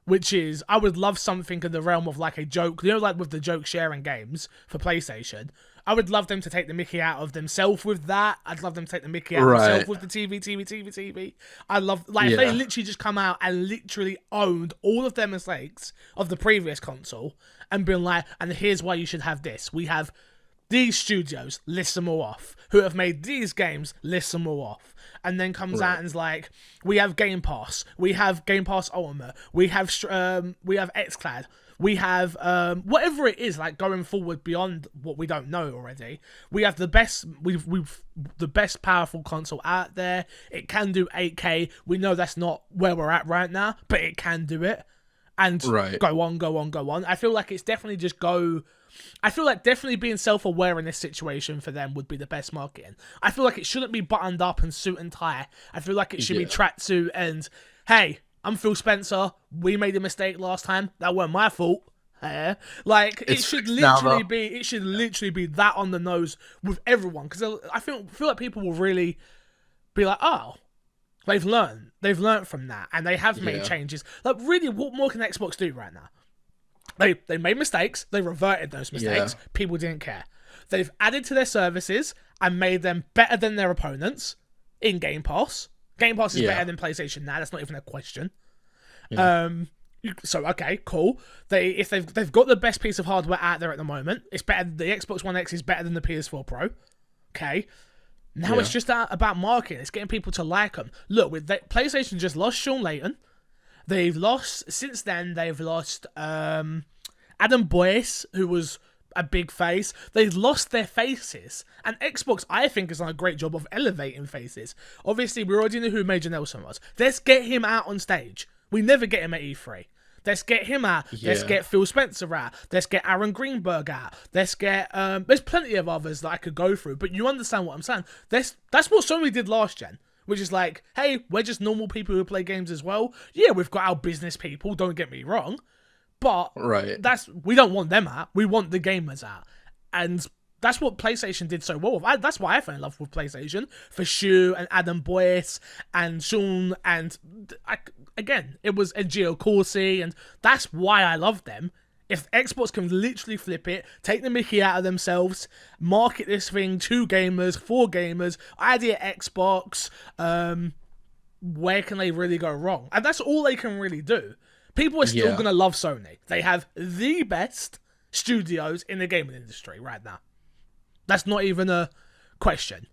Which is, I would love something in the realm of like a joke, like with the joke sharing games for PlayStation. I would love them to take the mickey out of themselves with that. I'd love them to take the mickey out of Right. themselves with the TV. I love, like, if they literally just come out and literally owned all of their mistakes of the previous console and been like, and here's why you should have this. We have these studios, list them all off, who have made these games, list them all off. And then comes out and is like, we have Game Pass, we have Game Pass Ultimate, we have XCloud, we have whatever it is, like, going forward beyond what we don't know already. We have the best, we've the best powerful console out there. It can do 8K. We know that's not where we're at right now, but it can do it. And go on. I feel like it's definitely I feel like definitely being self-aware in this situation for them would be the best marketing. I feel like it shouldn't be buttoned up and suit and tie. I feel like it should be tracksuit and, hey, I'm Phil Spencer. We made a mistake last time. That weren't my fault. Like, it should literally be that on the nose with everyone. Because I feel like people will really be like, oh, they've learned from that, and they have made changes. Like, really, what more can Xbox do right now? They made mistakes. They reverted those mistakes. Yeah. People didn't care. They've added to their services and made them better than their opponents in Game Pass. Game Pass is better than PlayStation now. That's not even a question. Yeah. So, okay, cool. If they've got the best piece of hardware out there at the moment, it's better. The Xbox One X is better than the PS4 Pro. Okay. Now it's just about marketing. It's getting people to like them. Look, PlayStation just lost Sean Layton. Since then, they've lost Adam Boyce, who was a big face. They've lost their faces. And Xbox, I think, has done a great job of elevating faces. Obviously, we already knew who Major Nelson was. Let's get him out on stage. We never get him at E3. Let's get him out. Yeah. Let's get Phil Spencer out. Let's get Aaron Greenberg out. Let's get... there's plenty of others that I could go through, but you understand what I'm saying. That's what Sony did last gen. Which is like, hey, we're just normal people who play games as well. Yeah, we've got our business people, don't get me wrong. But we don't want them out. We want the gamers out. And that's what PlayStation did so well. That's why I fell in love with PlayStation. For Shu and Adam Boyce and Sean. And again, it was Gio Corsi. And that's why I love them. If Xbox can literally flip it, take the mickey out of themselves, market this thing to gamers, for gamers, idea Xbox, where can they really go wrong? And that's all they can really do. People are still going to love Sony. They have the best studios in the gaming industry right now. That's not even a question.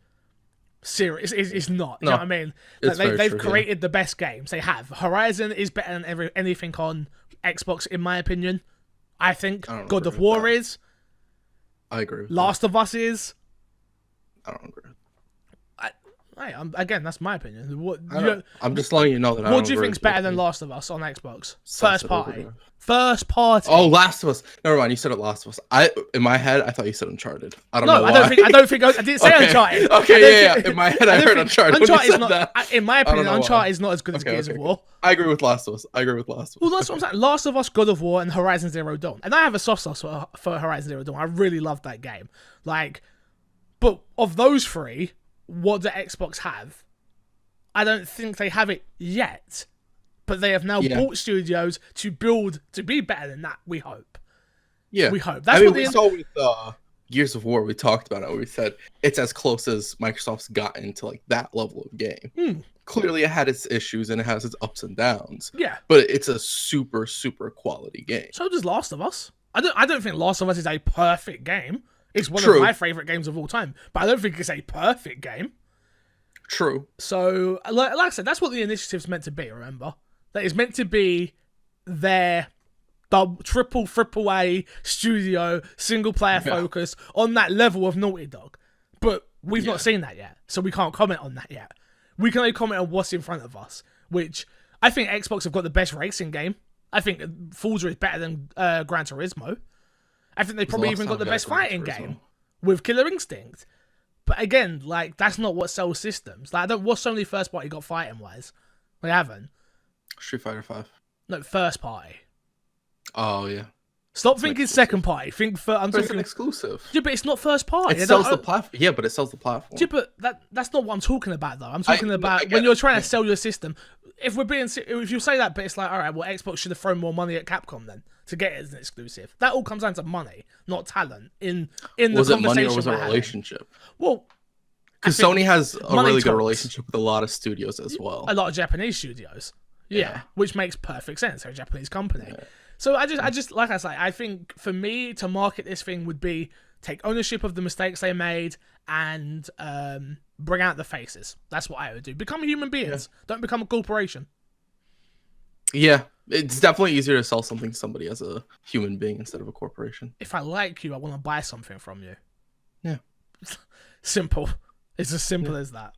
Serious, it's not. You know what I mean? They've created the best games. They have. Horizon is better than anything on Xbox, in my opinion. I think God of War is. I agree with Last of Us is. I don't agree. Again, that's my opinion. I'm just letting you know that. What do you think's better than Last of Us on Xbox? First party. First party. Oh, Last of Us. Never mind. You said it. Last of Us. In my head, I thought you said Uncharted. I don't know why. I didn't say Uncharted. Okay, yeah. In my head, I heard Uncharted. Uncharted is not. In my opinion, Uncharted is not as good as Gears of War. I agree with Last of Us. Well, that's what I'm saying. Last of Us, God of War, and Horizon Zero Dawn. And I have a soft spot for Horizon Zero Dawn. I really love that game. But of those three, what do Xbox have? I don't think they have it yet, but they have now bought studios to be better than that. We hope. Yeah, we hope. We saw with Gears of War. We talked about it. We said it's as close as Microsoft's gotten to that level of game. Clearly, it had its issues and it has its ups and downs. Yeah, but it's a super quality game. So does Last of Us. I don't think Last of Us is a perfect game. It's one of my favorite games of all time, but I don't think it's a perfect game. True. So, like I said, that's what the initiative's meant to be, remember? That is meant to be their triple A studio, single-player focus on that level of Naughty Dog. But we've not seen that yet, so we can't comment on that yet. We can only comment on what's in front of us, which I think Xbox have got the best racing game. I think Forza is better than Gran Turismo. I think they probably even got the best fighting game with Killer Instinct. But again, that's not what sells systems. What's Sony first party got fighting wise? They haven't. Street Fighter 5. No, first party. Oh yeah. Stop thinking second party. Think for I'm But it's talking an exclusive. Yeah, but it's not first party. It sells the platform. Yeah, but it sells the platform. Yeah, but that's not what I'm talking about though. I'm talking I about get when you're it. trying to sell your system. If you say that, but it's like, all right, well, Xbox should have thrown more money at Capcom then to get it as an exclusive. That all comes down to money, not talent. In the Was it conversation money or was it we're a having. relationship? Well, Because Sony has a money really good talks. relationship with a lot of studios as well. A lot of Japanese studios. Yeah, which makes perfect sense. They're a Japanese company. Yeah. So I just like I say, I think for me to market this thing would be take ownership of the mistakes they made and bring out the faces. That's what I would do. Become human beings. Yeah. Don't become a corporation. Yeah, it's definitely easier to sell something to somebody as a human being instead of a corporation. If I like you, I want to buy something from you. Yeah. Simple. It's as simple as that.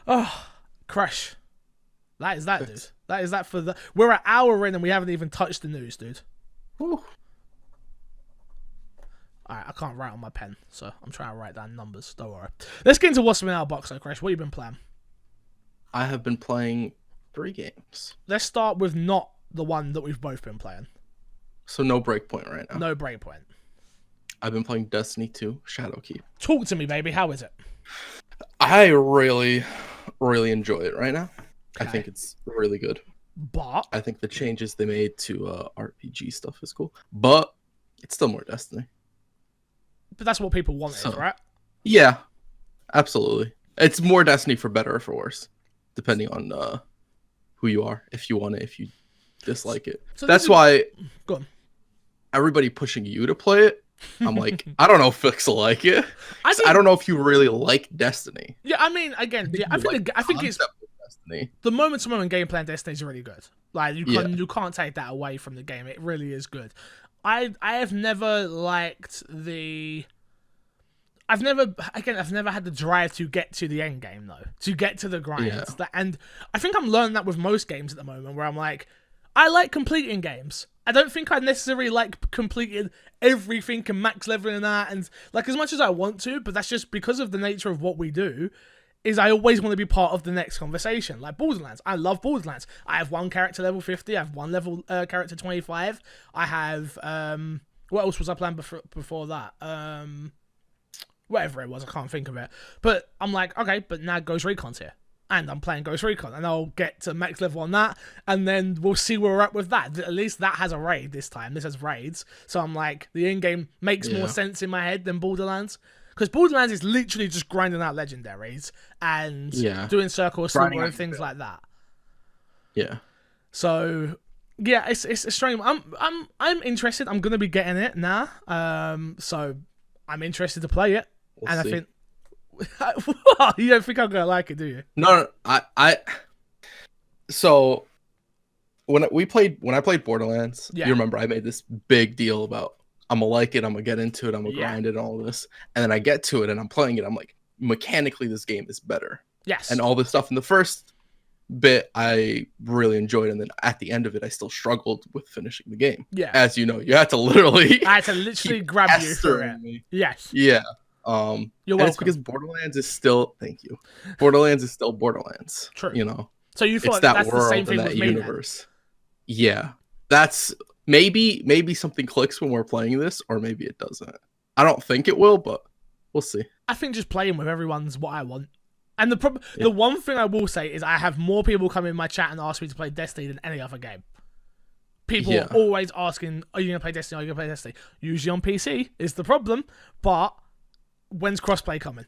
Oh, Crash. That is that, dude. That is that for the... We're an hour in and we haven't even touched the news, dude. Whew. Alright, I can't write on my pen, so I'm trying to write down numbers. Don't worry. Let's get into what's in our box, though, Crash. What have you been playing? I have been playing 3 games. Let's start with not the one that we've both been playing. So no Breakpoint right now. No Breakpoint. I've been playing Destiny 2 Shadowkeep. Talk to me, baby. How is it? I really, really enjoy it right now. Okay. I think it's really good. But I think the changes they made to RPG stuff is cool. But it's still more Destiny. But that's what people wanted, right? Yeah, absolutely. It's more Destiny for better or for worse, depending on who you are. If you want it, if you dislike it. So that's why go on. Everybody pushing you to play it, I'm like, I don't know if Fix will like it. I don't know if you really like Destiny. Yeah, I mean, again, I think it's Destiny. The moment gameplay in Destiny is really good. Like you can't take that away from the game. It really is good. I have never liked the. I've never had the drive to get to the end game though. To get to the grind. Yeah. And I think I'm learning that with most games at the moment, where I'm like, I like completing games. I don't think I necessarily like completing everything and max leveling and that, and like as much as I want to, but that's just because of the nature of what we do. Is I always want to be part of the next conversation. Like Borderlands. I love Borderlands. I have one character level 50. I have one level character 25. I have... what else was I playing before that? Whatever it was. I can't think of it. But I'm like, okay, but now Ghost Recon's here. And I'm playing Ghost Recon. And I'll get to max level on that. And then we'll see where we're at with that. At least that has a raid this time. This has raids. So I'm like, the in-game makes more sense in my head than Borderlands. Because Borderlands is literally just grinding out legendaries and doing circle assault and things like that. Yeah. So yeah, it's a strange. I'm interested. I'm gonna be getting it now. So I'm interested to play it. We'll see. I think you don't think I'm gonna like it, do you? No, I. So when I played Borderlands, you remember I made this big deal about. I'm gonna like it. I'm gonna get into it. I'm gonna grind it and all this. And then I get to it and I'm playing it. I'm like, mechanically, this game is better. Yes. And all this stuff in the first bit, I really enjoyed. And then at the end of it, I still struggled with finishing the game. Yeah. As you know, you had to literally. I had to literally grab you for it. Me. Yes. Yeah. You're welcome. And it's because Borderlands is still. Thank you. Borderlands is still Borderlands. True. You know. So you thought that's the same thing with me, universe. Then? Yeah. That's. Maybe something clicks when we're playing this, or maybe it doesn't. I don't think it will, but we'll see. I think just playing with everyone's what I want. And the one thing I will say is I have more people come in my chat and ask me to play Destiny than any other game. People are always asking, are you going to play Destiny? Are you going to play Destiny? Usually on PC is the problem, but when's crossplay coming?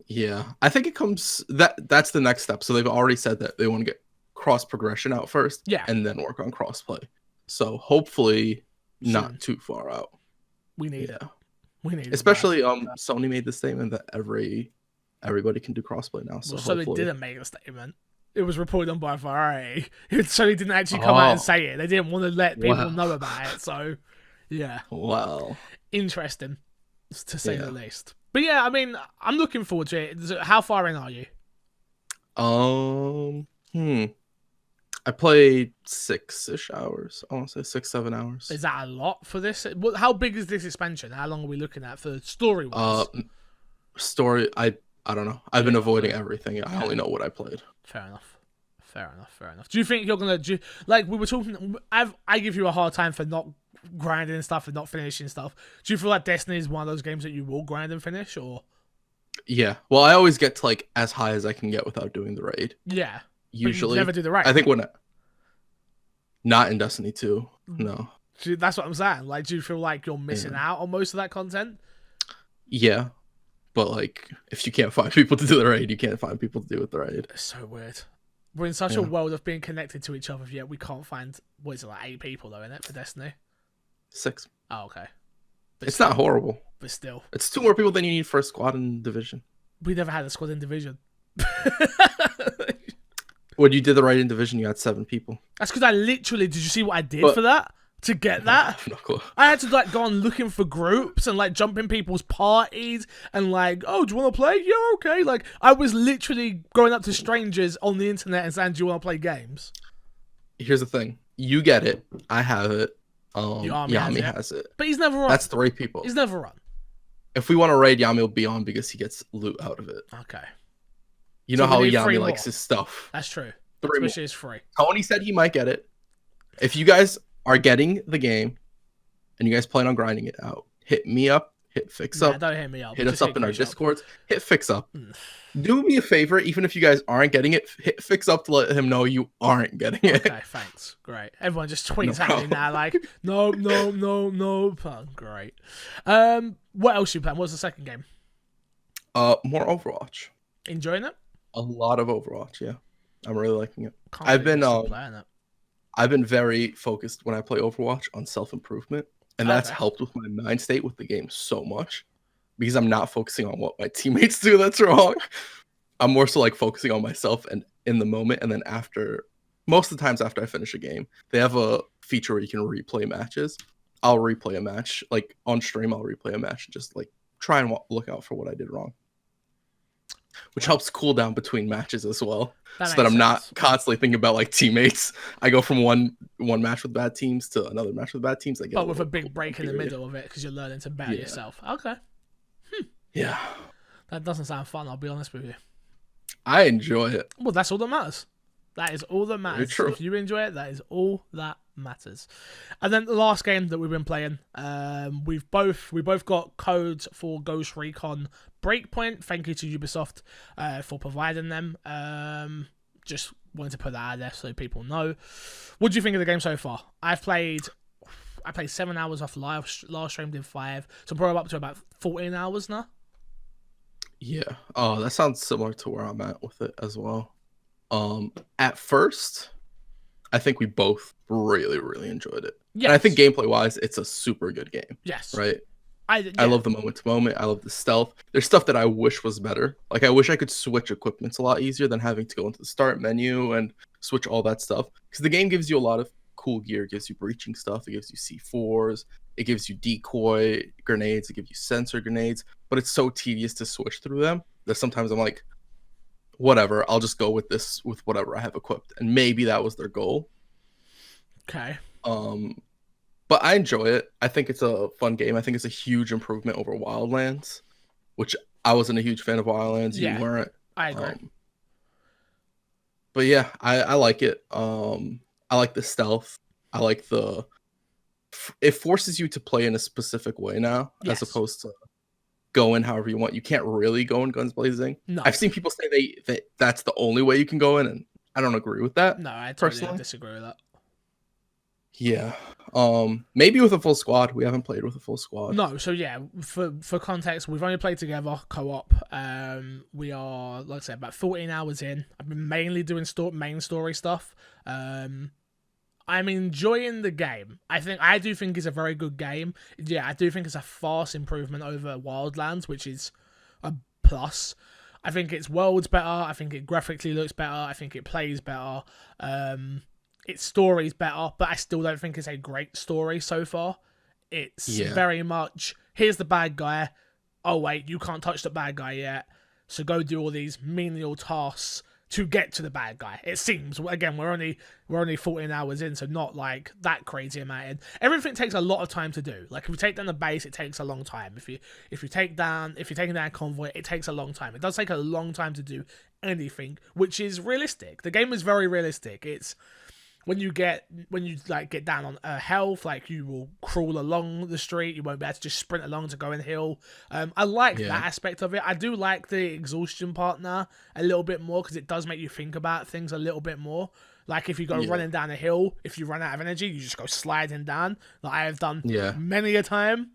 Yeah, I think it comes... That's the next step. So they've already said that they want to get cross progression out first, and then work on crossplay. So hopefully not too far out. We need it. We need especially Sony made the statement that everybody can do crossplay now. So they didn't make a statement. It was reported on by Variety. Sony didn't actually come out and say it. They didn't want to let people know about it. So yeah. Wow. Interesting, to say the least. But yeah, I mean, I'm looking forward to it. How far in are you? I played 6-ish hours. I want to say 6-7 hours. Is that a lot for this? How big is this expansion? How long are we looking at for story-wise? Story, I don't know. I've been avoiding everything. I only know what I played. Fair enough. Do you think you're gonna like we were talking? I give you a hard time for not grinding stuff and not finishing stuff. Do you feel like Destiny is one of those games that you will grind and finish, or? Yeah. Well, I always get to like as high as I can get without doing the raid. Yeah. Usually. But you never do the raid. I think not in Destiny 2. No. That's what I'm saying. Like, do you feel like you're missing out on most of that content? Yeah. But like, if you can't find people to do the raid, you can't find people to do with the raid. It's so weird. We're in such a world of being connected to each other, yet we can't find, what is it, like 8 people though, in it for Destiny? 6. Oh, okay. But it's not horrible. But still. It's 2 more people than you need for a squad in Division. We never had a squad in Division. When you did the raid in Division, you had 7 people. That's because I literally, did you see what I did for that? To get that, no clue. I had to like go on looking for groups and like jump in people's parties and like, oh, do you want to play? Yeah, okay. Like I was literally going up to strangers on the internet and saying, do you want to play games? Here's the thing: you get it, I have it. Yami has it, but he's never run. That's 3 people. He's never run. If we want to raid, Yami will be on because he gets loot out of it. Okay. You know how Yami likes his stuff. That's true. 3 Especially more. it's free. Tony said he might get it. If you guys are getting the game and you guys plan on grinding it out, hit me up, hit Fix Up. Don't hit me up. Hit us up in our Discords. Hit Fix Up. Do me a favor, even if you guys aren't getting it, hit Fix Up to let him know you aren't getting it. Okay, thanks. Great. Everyone just tweets at me now like, no. Oh, great. What else you playing? What's the second game? More Overwatch. Enjoying it? A lot of Overwatch, yeah. I'm really liking it. I've been very focused when I play Overwatch on self-improvement, and that's helped with my mind state with the game so much because I'm not focusing on what my teammates do that's wrong. I'm more so like focusing on myself and in the moment, and then most of the times after I finish a game, they have a feature where you can replay matches. I'll replay a match, like on stream, I'll replay a match and just like try and look out for what I did wrong. Which helps cool down between matches as well, so that I'm not constantly thinking about like teammates. I go from one match with bad teams to another match with bad teams. But with a big break in the middle of it because you're learning to better yourself. Okay. Yeah. That doesn't sound fun, I'll be honest with you. I enjoy it. Well, that's all that matters. That is all that matters. True. If you enjoy it, that is all that matters. And then the last game that we've been playing, we both got codes for Ghost Recon Breakpoint. Thank you to Ubisoft for providing them. Just wanted to put that out there so people know. What do you think of the game so far? I played 7 hours off live. Last stream did 5, so I'm probably up to about 14 hours now. Yeah. Oh, that sounds similar to where I'm at with it as well. At first, I think we both really, really enjoyed it. Yeah. And I think gameplay wise, it's a super good game. Yes. Right. I love the moment to moment. I love the stealth. There's stuff that I wish was better. Like I wish I could switch equipments a lot easier than having to go into the start menu and switch all that stuff. Because the game gives you a lot of cool gear. It gives you breaching stuff. It gives you C4s. It gives you decoy grenades. It gives you sensor grenades. But it's so tedious to switch through them that sometimes I'm like, whatever, I'll just go with this with whatever I have equipped. And maybe that was their goal. Okay. But I enjoy it. I think it's a fun game. I think it's a huge improvement over Wildlands, which I wasn't a huge fan of Wildlands. You weren't. I agree. But yeah, I like it. I like the stealth. I like it forces you to play in a specific way now, as opposed to go in however you want. You can't really go in guns blazing. No. I've seen people say that's the only way you can go in, and I don't agree with that. No, I totally disagree with that. Yeah. Maybe with a full squad. We haven't played with a full squad. No, so yeah, for context, we've only played together co-op. We are, like I said, about 14 hours in. I've been mainly doing main story stuff. I'm enjoying the game. I do think it's a very good game. Yeah, I do think it's a vast improvement over Wildlands, which is a plus. I think its world's better. I think it graphically looks better. I think it plays better. Its story's better, but I still don't think it's a great story so far. It's very much, here's the bad guy. Oh wait, you can't touch the bad guy yet. So go do all these menial tasks to get to the bad guy. It seems, again, we're only 14 hours in, so not like that crazy amount in. Everything takes a lot of time to do. Like if you take down the base, it takes a long time. If you're taking down a convoy, it takes a long time. It does take a long time to do anything, which is realistic. The game is very realistic. when you like get down on health, like you will crawl along the street. You won't be able to just sprint along to go and heal. I like that aspect of it. I do like the exhaustion part now a little bit more because it does make you think about things a little bit more. Like if you go running down a hill, if you run out of energy, you just go sliding down. Like I have done many a time.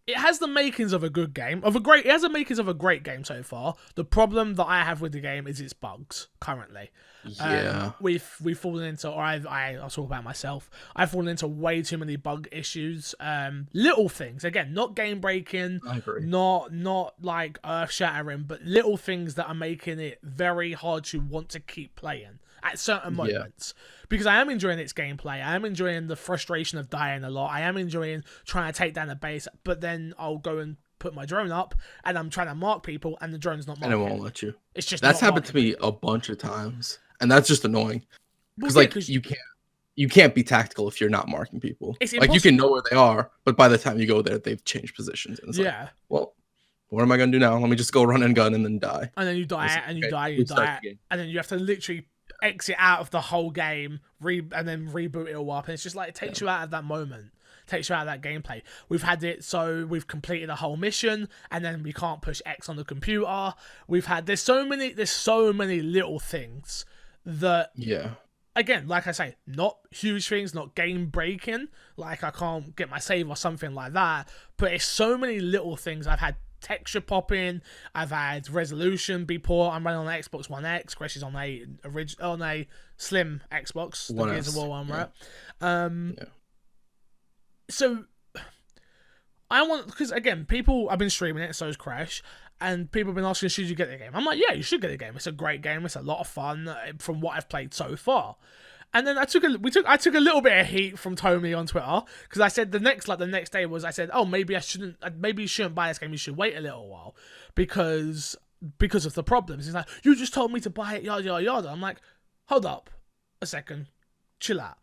It has the makings of a good game, it has the makings of a great game so far. The problem that I have with the game is its bugs currently. Yeah. We've fallen into, or I'll talk about myself. I've fallen into way too many bug issues. Little things, again, not game breaking, I agree. not like earth shattering, but little things that are making it very hard to want to keep playing at certain moments. Because I am enjoying its gameplay. I am enjoying the frustration of dying a lot. I am enjoying trying to take down a base, but then I'll go and put my drone up and I'm trying to mark people and the drone's not marking. And it won't let you. It's just that's happened to me a bunch of times. And that's just annoying. Because you can't be tactical if you're not marking people. It's like you can know where they are, but by the time you go there, they've changed positions. And it's like, well, what am I gonna do now? Let me just go run and gun and then die. And then you die, and you die, and then you have to literally exit out of the whole game, and then reboot it all up. And it's just like it takes you out of that moment. Takes you out of that gameplay. We've had it so we've completed a whole mission and then we can't push X on the computer. There's so many little things that again, like I say, not huge things, not game breaking, like I can't get my save or something like that, but it's so many little things. I've had texture pop in, I've had resolution be poor. I'm running on an Xbox One X, Crash is on a slim Xbox, the Gears of War one, right? So I want, because again, I've been streaming it, so is Crash, and people have been asking, should you get the game? I'm like, yeah, you should get the game. It's a great game. It's a lot of fun from what I've played so far. And then I took a little bit of heat from Tommy on Twitter because I said the next day was, I said, oh, maybe you shouldn't buy this game. You should wait a little while because of the problems. He's like, you just told me to buy it, yada yada yada. I'm like, hold up a second, chill out.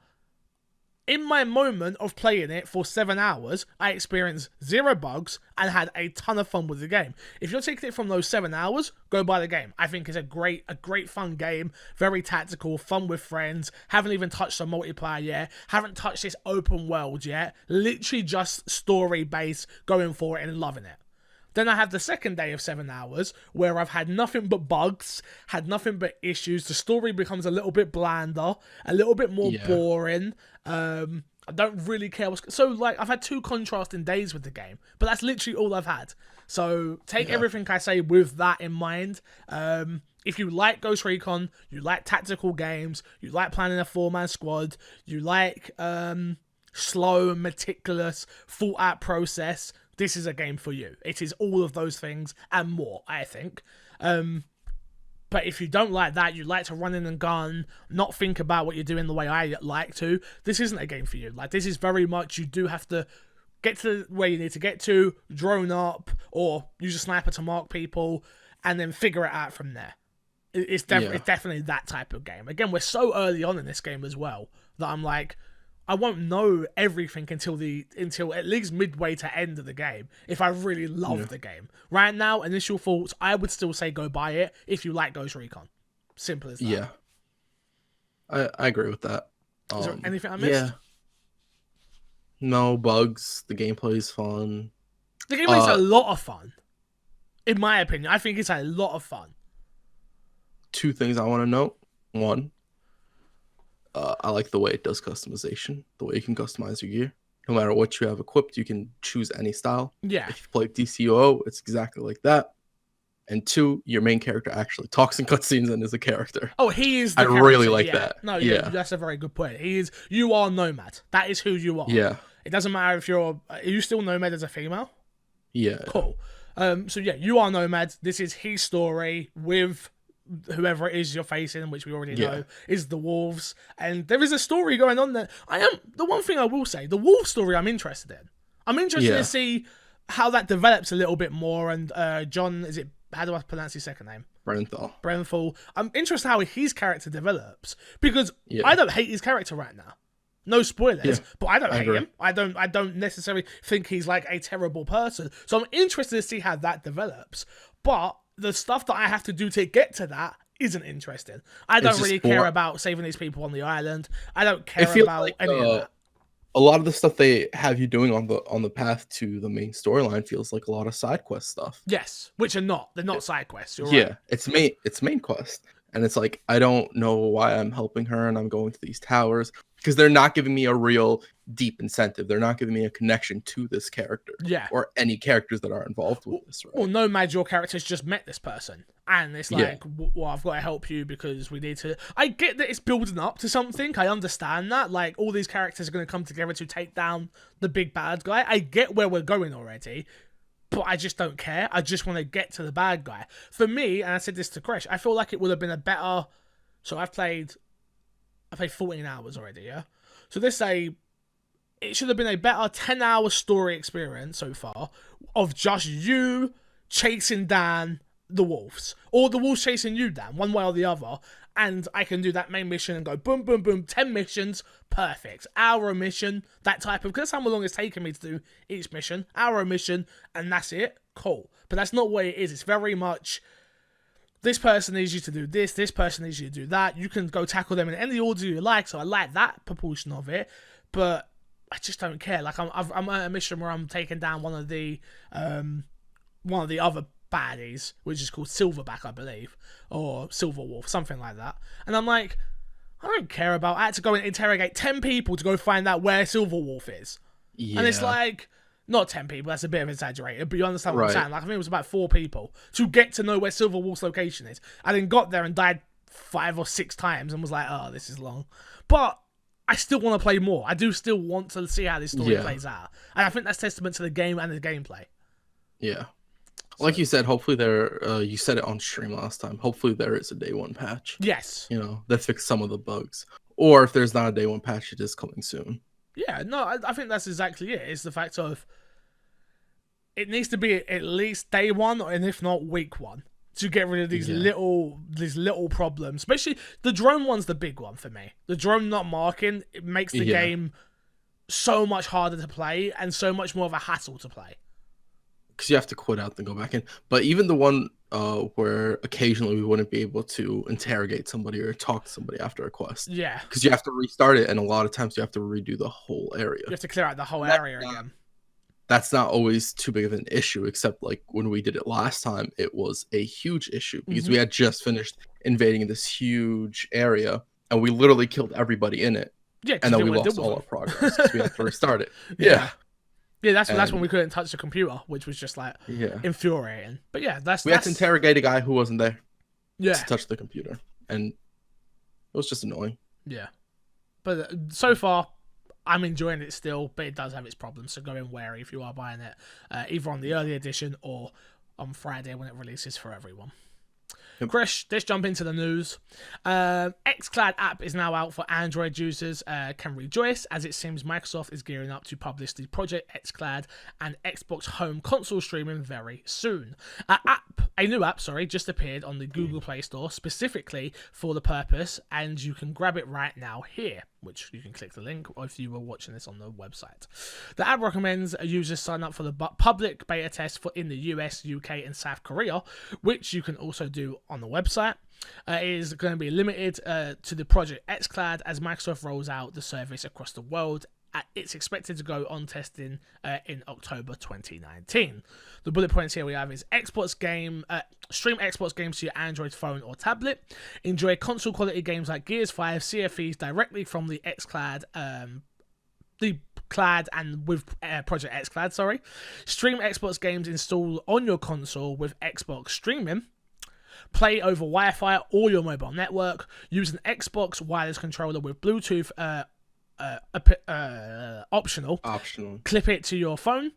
In my moment of playing it for 7 hours, I experienced 0 bugs and had a ton of fun with the game. If you're taking it from those 7 hours, go buy the game. I think it's a great fun game, very tactical, fun with friends. Haven't even touched the multiplayer yet. Haven't touched this open world yet. Literally just story based, going for it and loving it. Then I have the second day of 7 hours where I've had nothing but bugs, had nothing but issues. The story becomes a little bit blander, a little bit more boring. I don't really care so like I've had 2 contrasting days with the game, but that's literally all I've had. So take everything I say with that in mind. If you like Ghost Recon, you like tactical games, you like planning a 4-man squad, you like slow, meticulous, thought out process, this is a game for you. It is all of those things and more, I think. But if you don't like that, you like to run in and gun, not think about what you're doing the way I like to, this isn't a game for you. Like, this is very much, you do have to get to where you need to get to, drone up, or use a sniper to mark people, and then figure it out from there. It's definitely that type of game. Again, we're so early on in this game as well, that I'm like, I won't know everything until at least midway to end of the game if I really love the game. Right now, initial thoughts, I would still say go buy it if you like Ghost Recon. Simple as that. Yeah. I agree with that. Is there anything I missed? Yeah. No bugs. The gameplay is fun. The gameplay is a lot of fun. In my opinion, I think it's a lot of fun. 2 things I want to note. 1, I like the way it does customization, the way you can customize your gear. No matter what you have equipped, you can choose any style. Yeah. If you play DCOO, it's exactly like that. And 2, your main character actually talks in cutscenes and is a character. Oh, he is the character. really like that. No, that's a very good point. You are Nomad. That is who you are. Yeah. It doesn't matter if are you still Nomad as a female? Yeah. Cool. So yeah, you are Nomad. This is his story with whoever it is you're facing, which we already know is the wolves, and there is a story going on there. The one thing I will say, the wolf story I'm interested in. I'm interested to see how that develops a little bit more. And John, how do I pronounce his second name? Brenthal. I'm interested how his character develops because I don't hate his character right now. No spoilers, but I don't hate him. I don't necessarily think he's like a terrible person. So I'm interested to see how that develops. But the stuff that I have to do to get to that isn't interesting. I don't really care about saving these people on the island. I don't care about any of that. A lot of the stuff they have you doing on the path to the main storyline feels like a lot of side quest stuff. Yes, which are not. They're not side quests. You're Yeah, right. it's main quest. And it's like, I don't know why I'm helping her and I'm going to these towers, because they're not giving me a real deep incentive. They're not giving me a connection to this character. Yeah. Or any characters that are involved with this, right? Well, Nomad, your character's just met this person. And it's like, well, I've got to help you because we need to... I get that it's building up to something. I understand that. Like, all these characters are going to come together to take down the big bad guy. I get where we're going already. But I just don't care. I just want to get to the bad guy. For me, and I said this to Kresh, I feel like it would have been a better... So I played 14 hours already, yeah? So it should have been a better 10-hour story experience so far of just you chasing down the wolves. Or the wolves chasing you down, one way or the other. And I can do that main mission and go boom, boom, boom, 10 missions, perfect. Hour mission, that type of... Because that's how long it's taken me to do each mission. Hour mission, and that's it. Cool. But that's not what it is. It's very much... This person needs you to do this. This person needs you to do that. You can go tackle them in any order you like. So I like that proportion of it. But I just don't care. Like I'm at a mission where I'm taking down one of the other baddies, which is called Silverback, I believe, or Silver Wolf, something like that. And I'm like, I don't care about... I had to go and interrogate 10 people to go find out where Silver Wolf is. Yeah. And it's like, not 10 people, that's a bit of exaggerated, but you understand what I'm saying. Like, I think it was about 4 people to get to know where Silver Wolf's location is. I then got there and died 5 or 6 times and was like, oh, this is long. But I still want to play more. I do still want to see how this story plays out. And I think that's testament to the game and the gameplay. Yeah. Like you said, hopefully you said it on stream last time, hopefully there is a day 1 patch. Yes. You know, that fix some of the bugs. Or if there's not a day 1 patch, it is coming soon. Yeah, no, I think that's exactly it. It's the fact of it needs to be at least day 1, and if not week 1, to get rid of these little problems. Especially the drone one's the big one for me. The drone not marking, it makes the game so much harder to play and so much more of a hassle to play. Because you have to quit out and go back in. But even the one where occasionally we wouldn't be able to interrogate somebody or talk to somebody after a quest. Yeah. Because you have to restart it, and a lot of times you have to redo the whole area. You have to clear out the whole area again. That's not always too big of an issue, except like when we did it last time, it was a huge issue because we had just finished invading this huge area, and we literally killed everybody in it. Yeah, and then we lost all our progress because we had to restart it. Yeah, that's when we couldn't touch the computer, which was just like infuriating. But yeah, we had to interrogate a guy who wasn't there. Yeah, to touch the computer, and it was just annoying. Yeah, but so far, I'm enjoying it still, but it does have its problems. So go in wary if you are buying it, either on the early edition or on Friday when it releases for everyone. Krish, let's jump into the news. xCloud app is now out for Android users. Can rejoice, as it seems Microsoft is gearing up to publish the Project xCloud and Xbox Home console streaming very soon. A new app, just appeared on the Google Play Store specifically for the purpose, and you can grab it right now here, which you can click the link if you were watching this on the website. The app recommends users sign up for the public beta test in the US, UK, and South Korea, which you can also do on the website. It is going to be limited to the Project xCloud as Microsoft rolls out the service across the world. It's expected to go on testing in October 2019. The bullet points here we have is stream Xbox games to your Android phone or tablet. Enjoy console quality games like Gears 5, CFEs directly from the xCloud, and with Project xCloud, Stream Xbox games installed on your console with Xbox streaming. Play over Wi-Fi or your mobile network. Use an Xbox wireless controller with Bluetooth optional. Clip it to your phone.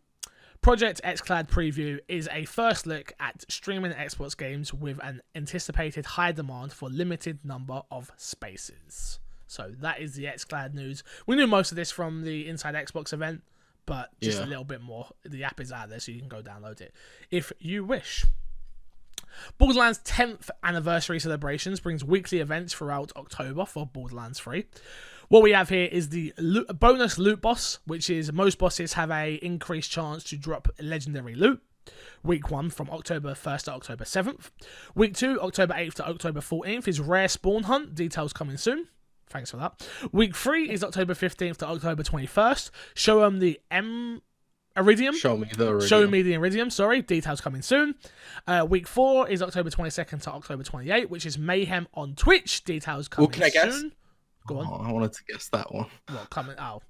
Project xCloud Preview is a first look at streaming Xbox games with an anticipated high demand for limited number of spaces. So that is the xCloud news. We knew most of this from the Inside Xbox event, but just a little bit more. The app is out there, so you can go download it if you wish. Borderlands 10th anniversary celebrations brings weekly events throughout October for Borderlands 3. What we have here is the bonus loot boss, which is most bosses have a increased chance to drop legendary loot. Week 1 from October 1st to October 7th. Week 2, October 8th to October 14th is Rare Spawn Hunt. Details coming soon. Thanks for that. Week 3 is October 15th to October 21st. Show 'em the Iridium. Show me the Iridium. Show me the Iridium, sorry. Details coming soon. Week 4 is October 22nd to October 28th, which is Mayhem on Twitch. Details coming can I guess? soon. Go on. Oh, I wanted to guess that one. What, coming? Oh.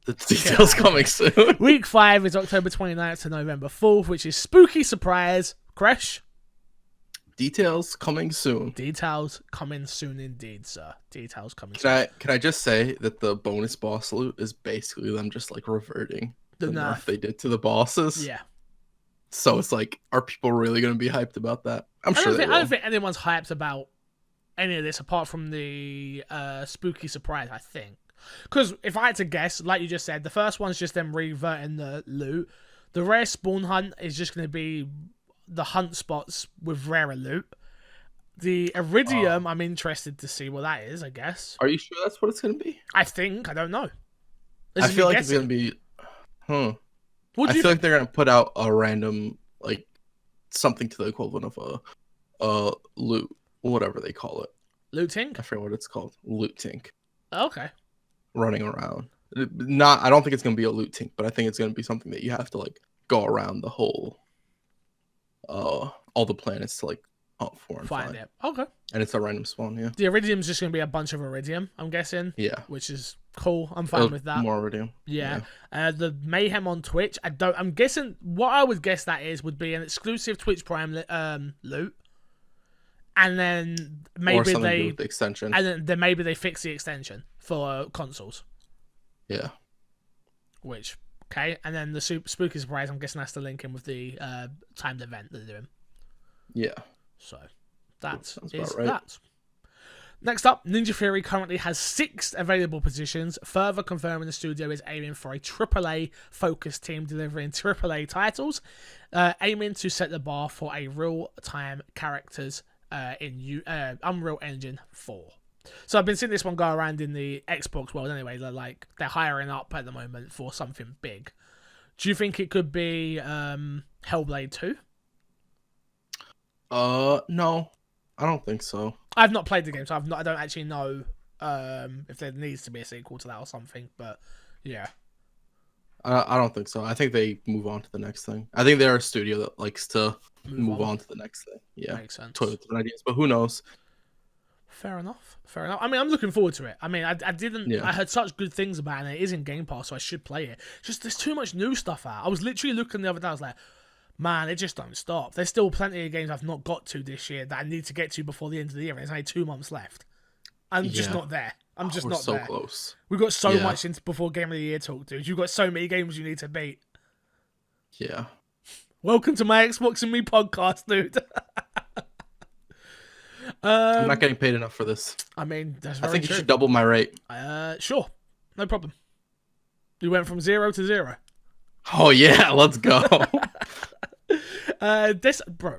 The details coming soon. Week 5 is October 29th to November 4th, which is Spooky Surprise. Crash. Details coming soon. Details coming soon indeed, sir. Details coming soon. Can I just say that the bonus boss loot is basically them just like reverting the nerf they did to the bosses? Yeah. So it's like, are people really going to be hyped about that? I don't think anyone's hyped about any of this apart from the Spooky Surprise, I think. Because if I had to guess, like you just said, the first one's just them reverting the loot. The Rare Spawn Hunt is just going to be the hunt spots with rarer loot. The Iridium, I'm interested to see what that is, I guess. Are you sure that's what it's going to be? I think. I don't know. I feel like it's going to be... I feel like they're going to put out a random, like, something to the equivalent of a loot, whatever they call it. Loot Tink? I forget what it's called. Loot Tink. Okay. Running around. I don't think it's going to be a loot tink, but I think it's going to be something that you have to like go around the whole all the planets to like hunt for and find it. Okay. And it's a random spawn, yeah. The Iridium's just going to be a bunch of Iridium, I'm guessing. Yeah. Which is cool. I'm fine with that. More Iridium. Yeah. The Mayhem on Twitch, I'm guessing what I would guess that would be an exclusive Twitch Prime loot. And then maybe they the extension. And then maybe they fix the extension for consoles. Yeah. Which, okay, and then the Spooky Surprise, I'm guessing that's to link in with the timed event that they're doing. Yeah. So that is right. That. Next up, Ninja Theory currently has 6 available positions, further confirming the studio is aiming for a AAA focused team delivering AAA titles, aiming to set the bar for a real-time characters in Unreal Engine 4. So I've been seeing this one go around in the Xbox world anyway. They're hiring up at the moment for something big. Do you think it could be Hellblade 2? No, I don't think so. I've not played the game, so I don't actually know if there needs to be a sequel to that or something. But yeah, I don't think so. I think they move on to the next thing. I think they're a studio that likes to move on to the next thing. Yeah, makes sense. Toy with different ideas, but who knows? Fair enough. I mean, I'm looking forward to it. I mean, I didn't. Yeah. I heard such good things about it. And it is in Game Pass, so I should play it. Just there's too much new stuff out. I was literally looking the other day. I was like, man, it just don't stop. There's still plenty of games I've not got to this year that I need to get to before the end of the year. And there's only 2 months left. I'm just not there. I'm just not there. So close. We've got so much before Game of the Year talk, dude. You've got so many games you need to beat. Yeah. Welcome to my Xbox and Me podcast, dude. I'm not getting paid enough for this. I mean, that's I very think true. you should double my rate. Sure. No problem. You went from 0 to 0. Oh, yeah. Let's go. Bro.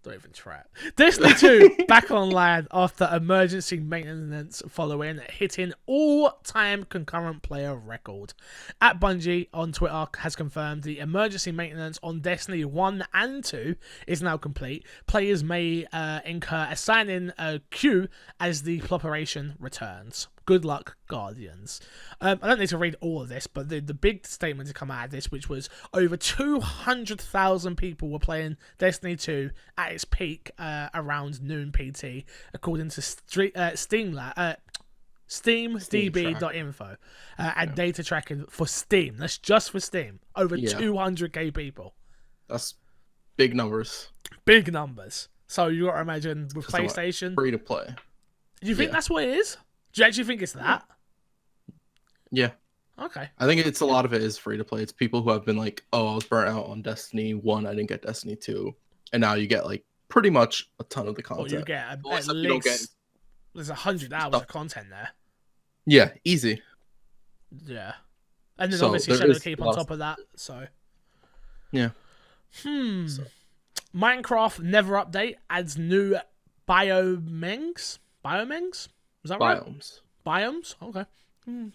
Don't even try it. Destiny 2 back online after emergency maintenance following hitting all-time concurrent player record. At Bungie on Twitter has confirmed the emergency maintenance on Destiny 1 and 2 is now complete. Players may incur a sign-in queue as the operation returns. Good luck, Guardians. I don't need to read all of this, but the big statement to come out of this, which was over 200,000 people were playing Destiny 2 at its peak around noon PT, according to SteamDB.info, and data tracking for Steam. That's just for Steam. Over 200k people. That's big numbers. Big numbers. So you got to imagine with PlayStation. Free to play. Do you think that's what it is? Do you actually think it's that? Yeah. Okay. I think it's a lot of it is free to play. It's people who have been like, oh, I was burnt out on Destiny 1, I didn't get Destiny 2. And now you get like pretty much a ton of the content. Well, you get at least there's 100 hours of content there. Yeah, easy. Yeah. And then obviously Shadowkeep on top of that, so. Yeah. So. Minecraft Never Update adds new biomengs? Biomengs? Is that right? Biomes. Biomes? Okay. Do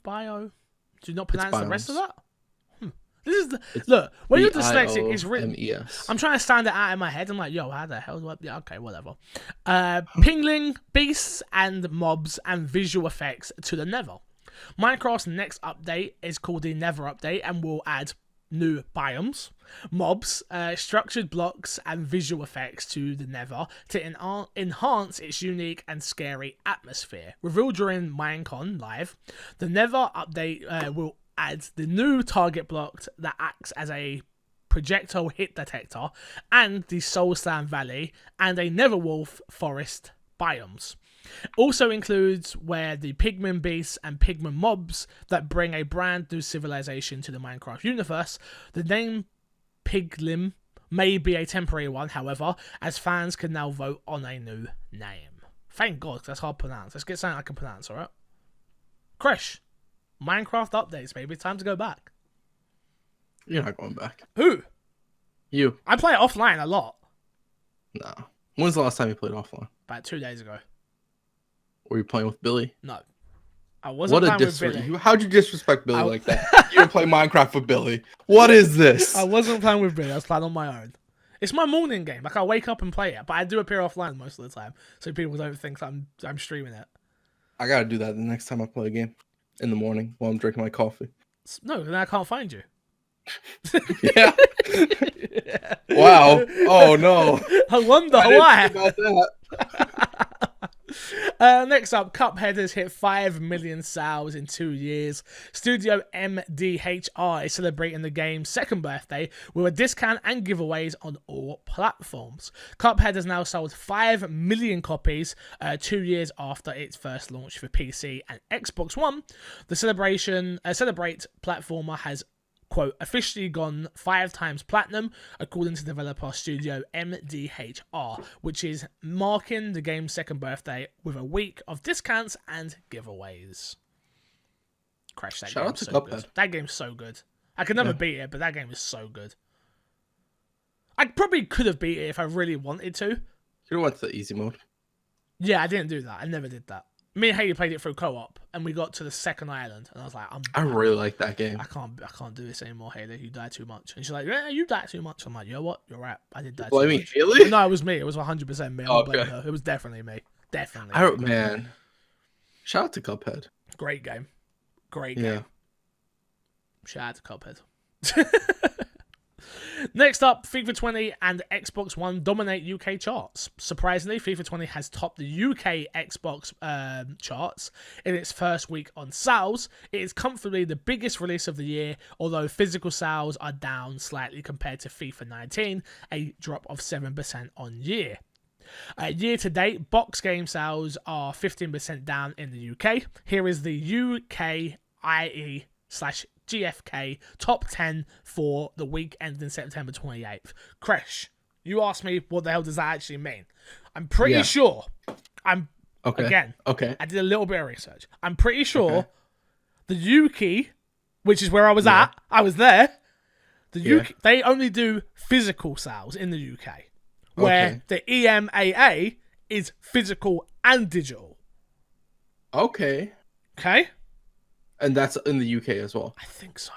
you not pronounce the rest of that? This is It's look, when you're dyslexic, it's written. BIOMES. I'm trying to stand it out in my head. I'm like, yo, how the hell do I? Yeah, okay, whatever. Pingling, beasts and mobs and visual effects to the Nether. Minecraft's next update is called the Nether update and will add new biomes, mobs, structured blocks and visual effects to the Nether to enhance its unique and scary atmosphere. Revealed during Minecon Live, the Nether update will add the new target block that acts as a projectile hit detector and the Soul Sand Valley and a Netherwolf forest biomes. Also includes where the pigman beasts and pigman mobs that bring a brand new civilization to the Minecraft universe. The name Piglim may be a temporary one, however, as fans can now vote on a new name. Thank God, 'cause that's hard to pronounce. Let's get something I can pronounce, alright? Crash. Minecraft updates, baby. Time to go back. You're not going back. Who? You. I play it offline a lot. No. When's the last time you played offline? About 2 days ago. Were you playing with Billy? No. I wasn't playing with Billy. How'd you disrespect Billy like that? You didn't play Minecraft with Billy. What is this? I wasn't playing with Billy. I was playing on my own. It's my morning game. Like, I wake up and play it, but I do appear offline most of the time, so people don't think I'm streaming it. I gotta do that the next time I play a game in the morning while I'm drinking my coffee. No, then I can't find you. Yeah. Wow. Oh no. I wonder I didn't why. think about that. Next up, Cuphead has hit 5 million sales in 2 years. Studio MDHR is celebrating the game's second birthday with a discount and giveaways on all platforms. Cuphead has now sold 5 million copies 2 years after its first launch for PC and Xbox One. The Celebrate platformer has, quote, officially gone 5 times platinum, according to developer studio MDHR, which is marking the game's second birthday with a week of discounts and giveaways. Crash, that Shout out game's to so Cuphead. good. That game's so good. I could never beat it, but that game is so good. I probably could have beat it if I really wanted to. You went to the easy mode. Yeah, I didn't do that. I never did that. Me and Haley played it through co-op, and we got to the second island, and I was like, I really like that game. I can't do this anymore, Haley. You die too much. And she's like, yeah, you die too much. I'm like, you know what? You're right. I did die too much. Haley? No, it was me. It was 100% me. I'm not blaming her. It was definitely me. Definitely. Man. Shout out to Cuphead. Great game. Great Yeah. game. Shout out to Cuphead. Next up, FIFA 20 and Xbox One dominate UK charts. Surprisingly, FIFA 20 has topped the UK Xbox charts in its first week on sales. It is comfortably the biggest release of the year, although physical sales are down slightly compared to FIFA 19, a drop of 7% on year. Year to date, box game sales are 15% down in the UK. Here is the UKIE/GFK top 10 for the week ending September 28th. Crash, you asked me what the hell does that actually mean. I'm pretty sure. Okay. I did a little bit of research. I'm pretty sure the UK, which is where I was at, I was there. The UK, they only do physical sales in the UK, where the EMAA is physical and digital. Okay. Okay? And that's in the UK as well. I think so.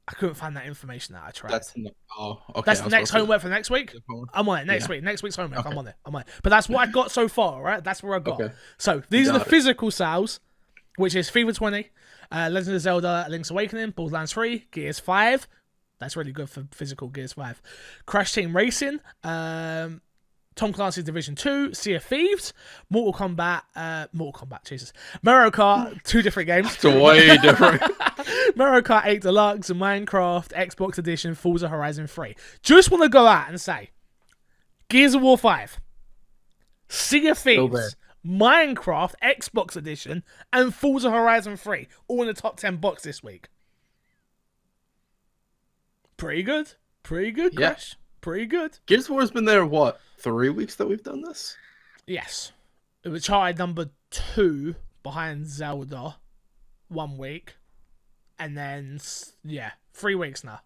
I couldn't find that information that I tried. That's next homework for next week. I'm on it next week. Next week's homework. I'm on it. But that's what I got so far, right? That's where I got. Okay. So these are the physical sales, which is FIFA 20, Legend of Zelda: Link's Awakening, Borderlands 3, Gears 5. That's really good for physical Gears 5. Crash Team Racing, Tom Clancy's Division 2, Sea of Thieves, Mortal Kombat, Jesus. Mario Kart, 2 different games. It's way different. Mario Kart 8 Deluxe, Minecraft, Xbox Edition, Forza Horizon 3. Just want to go out and say, Gears of War 5, Sea of Thieves, Minecraft, Xbox Edition, and Forza Horizon 3, all in the top 10 box this week. Pretty good, Crash. Pretty good. Gears of War's been there, 3 weeks that we've done this? Yes. It was charted number 2 behind Zelda 1 week. And then, 3 weeks now.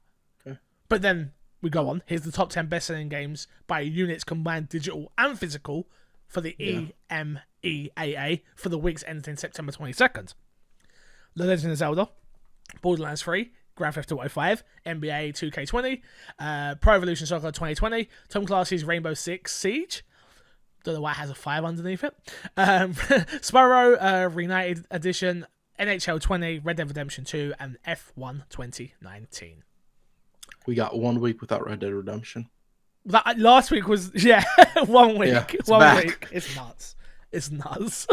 Okay. But then we go on. Here's the top 10 best-selling games by units combined digital and physical for the EMEAA for the weeks ending September 22nd. The Legend of Zelda, Borderlands 3, Grand Theft Auto 5, NBA 2K20, Pro Evolution Soccer 2020, Tom Clancy's Rainbow Six Siege. Don't know why it has a 5 underneath it. Spyro Reunited Edition, NHL 20, Red Dead Redemption 2, and F1 2019. We got 1 week without Red Dead Redemption. That last week was 1 week. Yeah, it's 1 back. week. It's nuts. It's nuts.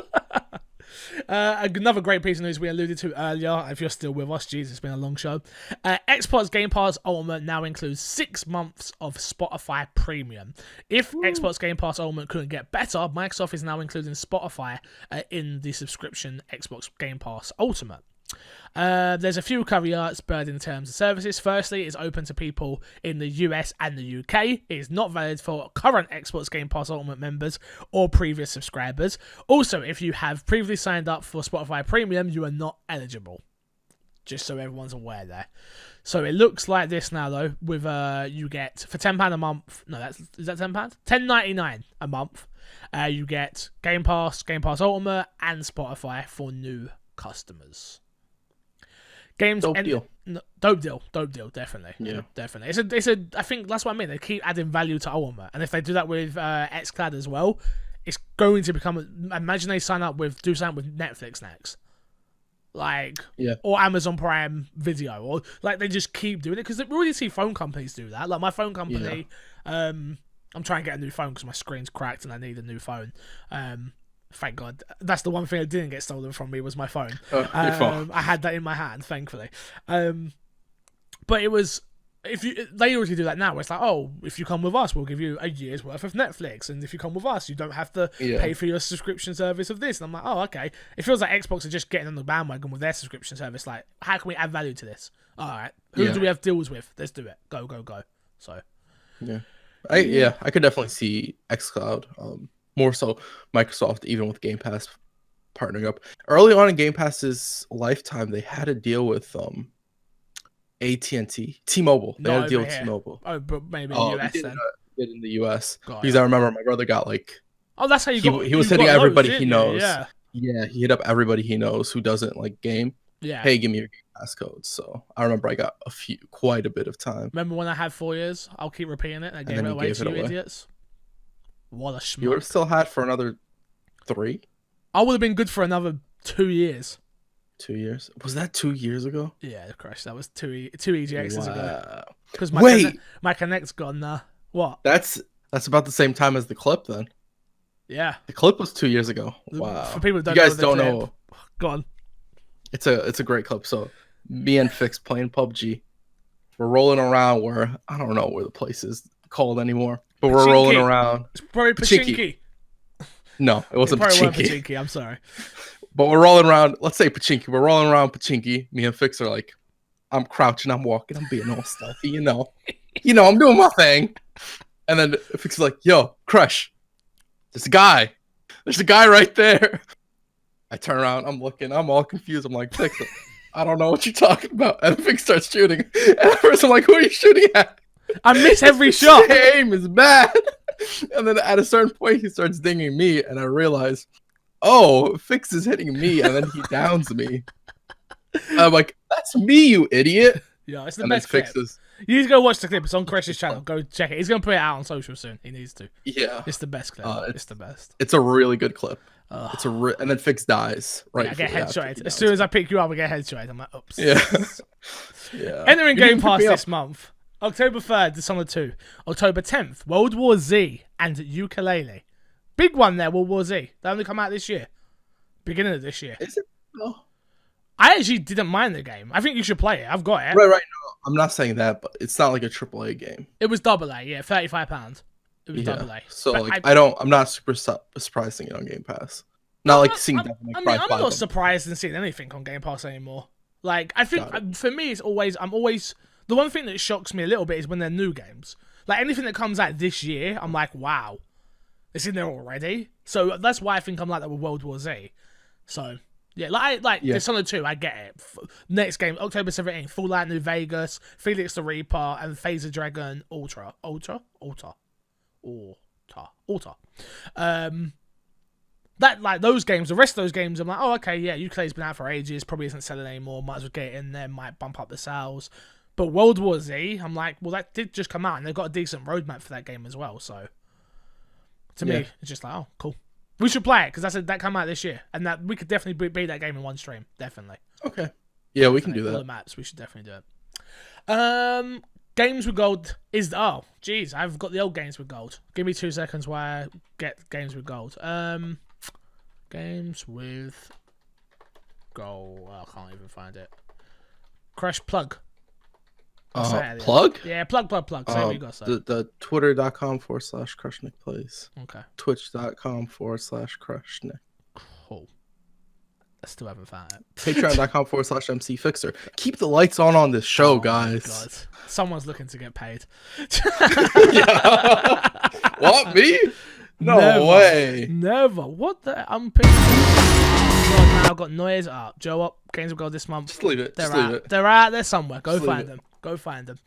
Another great piece of news we alluded to earlier. If you're still with us, Jesus, it's been a long show. Xbox Game Pass Ultimate now includes 6 months of Spotify Premium. If Xbox Game Pass Ultimate couldn't get better, Microsoft is now including Spotify in the subscription Xbox Game Pass Ultimate. There's a few caveats bird in terms of services. Firstly, it's open to people in the US and the UK. It is not valid for current Xbox Game Pass Ultimate members or previous subscribers. Also, if you have previously signed up for Spotify Premium, you are not eligible. Just so everyone's aware there. So it looks like this now though, with you get for £10 a month. No, is that £10? $10.99 a month. You get Game Pass Ultimate, and Spotify for new customers. Dope deal. Dope deal, definitely. Yeah, definitely. It's a. I think that's what I mean. They keep adding value to Ultimate, and if they do that with xCloud as well, it's going to become. Imagine they do something with Netflix next, or Amazon Prime Video, or they just keep doing it because we already see phone companies do that. Like my phone company, I'm trying to get a new phone because my screen's cracked and I need a new phone. Thank God. That's the one thing that didn't get stolen from me was my phone. I had that in my hand, thankfully. But it was they already do that now. It's like, oh, if you come with us, we'll give you a year's worth of Netflix, and if you come with us, you don't have to pay for your subscription service of this. And I'm like, oh, okay. It feels like Xbox are just getting on the bandwagon with their subscription service. Like, how can we add value to this? All right, who do we have deals with? Let's do it. Go. So, I could definitely see xCloud. More so Microsoft, even with Game Pass partnering up. Early on in Game Pass's lifetime, they had a deal with AT&T, T-Mobile. They had a deal with T-Mobile. Oh, but maybe in the US then. Did in the US. Because I remember my brother got that's how you got. He was hitting everybody he knows. Yeah, he hit up everybody he knows who doesn't game. Yeah. Hey, give me your Game Pass codes. So I remember I got quite a bit of time. Remember when I had 4 years? I'll keep repeating it. I gave it away to you idiots. What a schmuck. You would have still had for another 3? I would have been good for another 2 years. 2 years? Was that 2 years ago? Yeah, Crash. That was two EGXs ago. Because my Connect's gone. What? That's about the same time as the clip then. Yeah. The clip was 2 years ago. Wow. For people who you guys don't know. Go on. It's a great clip. So me and Fix playing PUBG. We're rolling around where I don't know where the place is called anymore. But we're rolling around. It's probably Pachinki. No, it wasn't Pachinki. I'm sorry. But we're rolling around. Let's say Pachinki. We're rolling around Pachinki. Me and Fix are I'm crouching, I'm walking, I'm being all stealthy, I'm doing my thing. And then Fix is like, yo, Crush, there's a guy right there. I turn around, I'm looking, I'm all confused. I'm like, Fix, I don't know what you're talking about. And Fix starts shooting. And at first I'm like, who are you shooting at? I miss every shot. His aim is bad. And then at a certain point, he starts dinging me, and I realize, oh, Fix is hitting me, and then he downs me. I'm like, that's me, you idiot. Yeah, it's the best clip. Fixes. You need to go watch the clip. It's on Crash's channel. Go check it. He's going to put it out on social soon. He needs to. Yeah. It's the best clip. It's the best. It's a really good clip. And then Fix dies. Right. I get headshotted. As soon as I pick you up, I get headshotted. I'm like, oops. Yeah. Entering Game Pass this month. October 3rd, Dishonored 2. October 10th, World War Z and Ukulele. Big one there, World War Z. They only come out this year. Beginning of this year. Is it? Oh. I actually didn't mind the game. I think you should play it. I've got it. Right. No, I'm not saying that, but it's not like a AAA game. It was AA, yeah, £35. It was AA. So I'm not super surprised seeing it on Game Pass. Not seeing Devil May Cry 5. I'm not surprised in seeing anything on Game Pass anymore. I think for me, I'm always the one thing that shocks me a little bit is when they're new games. Anything that comes out this year, I'm like, wow, it's in there already. So that's why I think I'm like that with World War Z. So yeah, Dishonored 2, I get it. Next game, October 17th, Fallout New Vegas, Felix the Reaper, and Phaser Dragon Ultra. That like those games, the rest of those games, I'm like, oh okay, yeah, Ukule's been out for ages, probably isn't selling anymore. Might as well get it in there, might bump up the sales. But World War Z, I'm like, well, that did just come out, and they've got a decent roadmap for that game as well. So to me, it's just like, oh, cool. We should play it because that came out this year, and that we could definitely beat that game in one stream, definitely. Okay. Yeah, we can do that. All the maps, we should definitely do it. Games with gold is I've got the old games with gold. Give me 2 seconds while I get games with gold. Games with gold. I can't even find it. Crash plug. Plug? Yeah, plug. Say what you got, sir. The twitter.com/crushnickplays. Okay. Twitch.com/crushnick. Cool. I still haven't found it. Patreon.com/mcfixer. Keep the lights on this show, guys. God. Someone's looking to get paid. What, me? No way. Never. What the? I'm picking. God, now I've got noise up. Joe up. Games will go this month. Just leave it. They're out there somewhere. Go find them.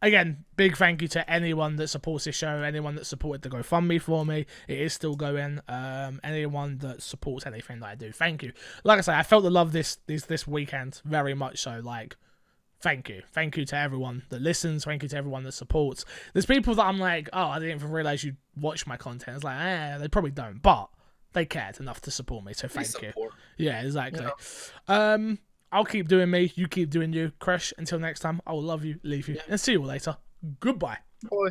Again, big thank you to anyone that supports this show, anyone that supported the GoFundMe for me. It is still going. Anyone that supports anything that I do, thank you. Like I say, I felt the love this weekend very much so. Like, thank you to everyone that listens. Thank you to everyone that supports. There's people that I'm like, oh, I didn't even realize you watch my content. It's like, they probably don't, but they cared enough to support me. So thank you. Yeah, exactly. Yeah. I'll keep doing me. You keep doing you. Crash, until next time, I will love you, leave you, and see you all later. Goodbye. Boy.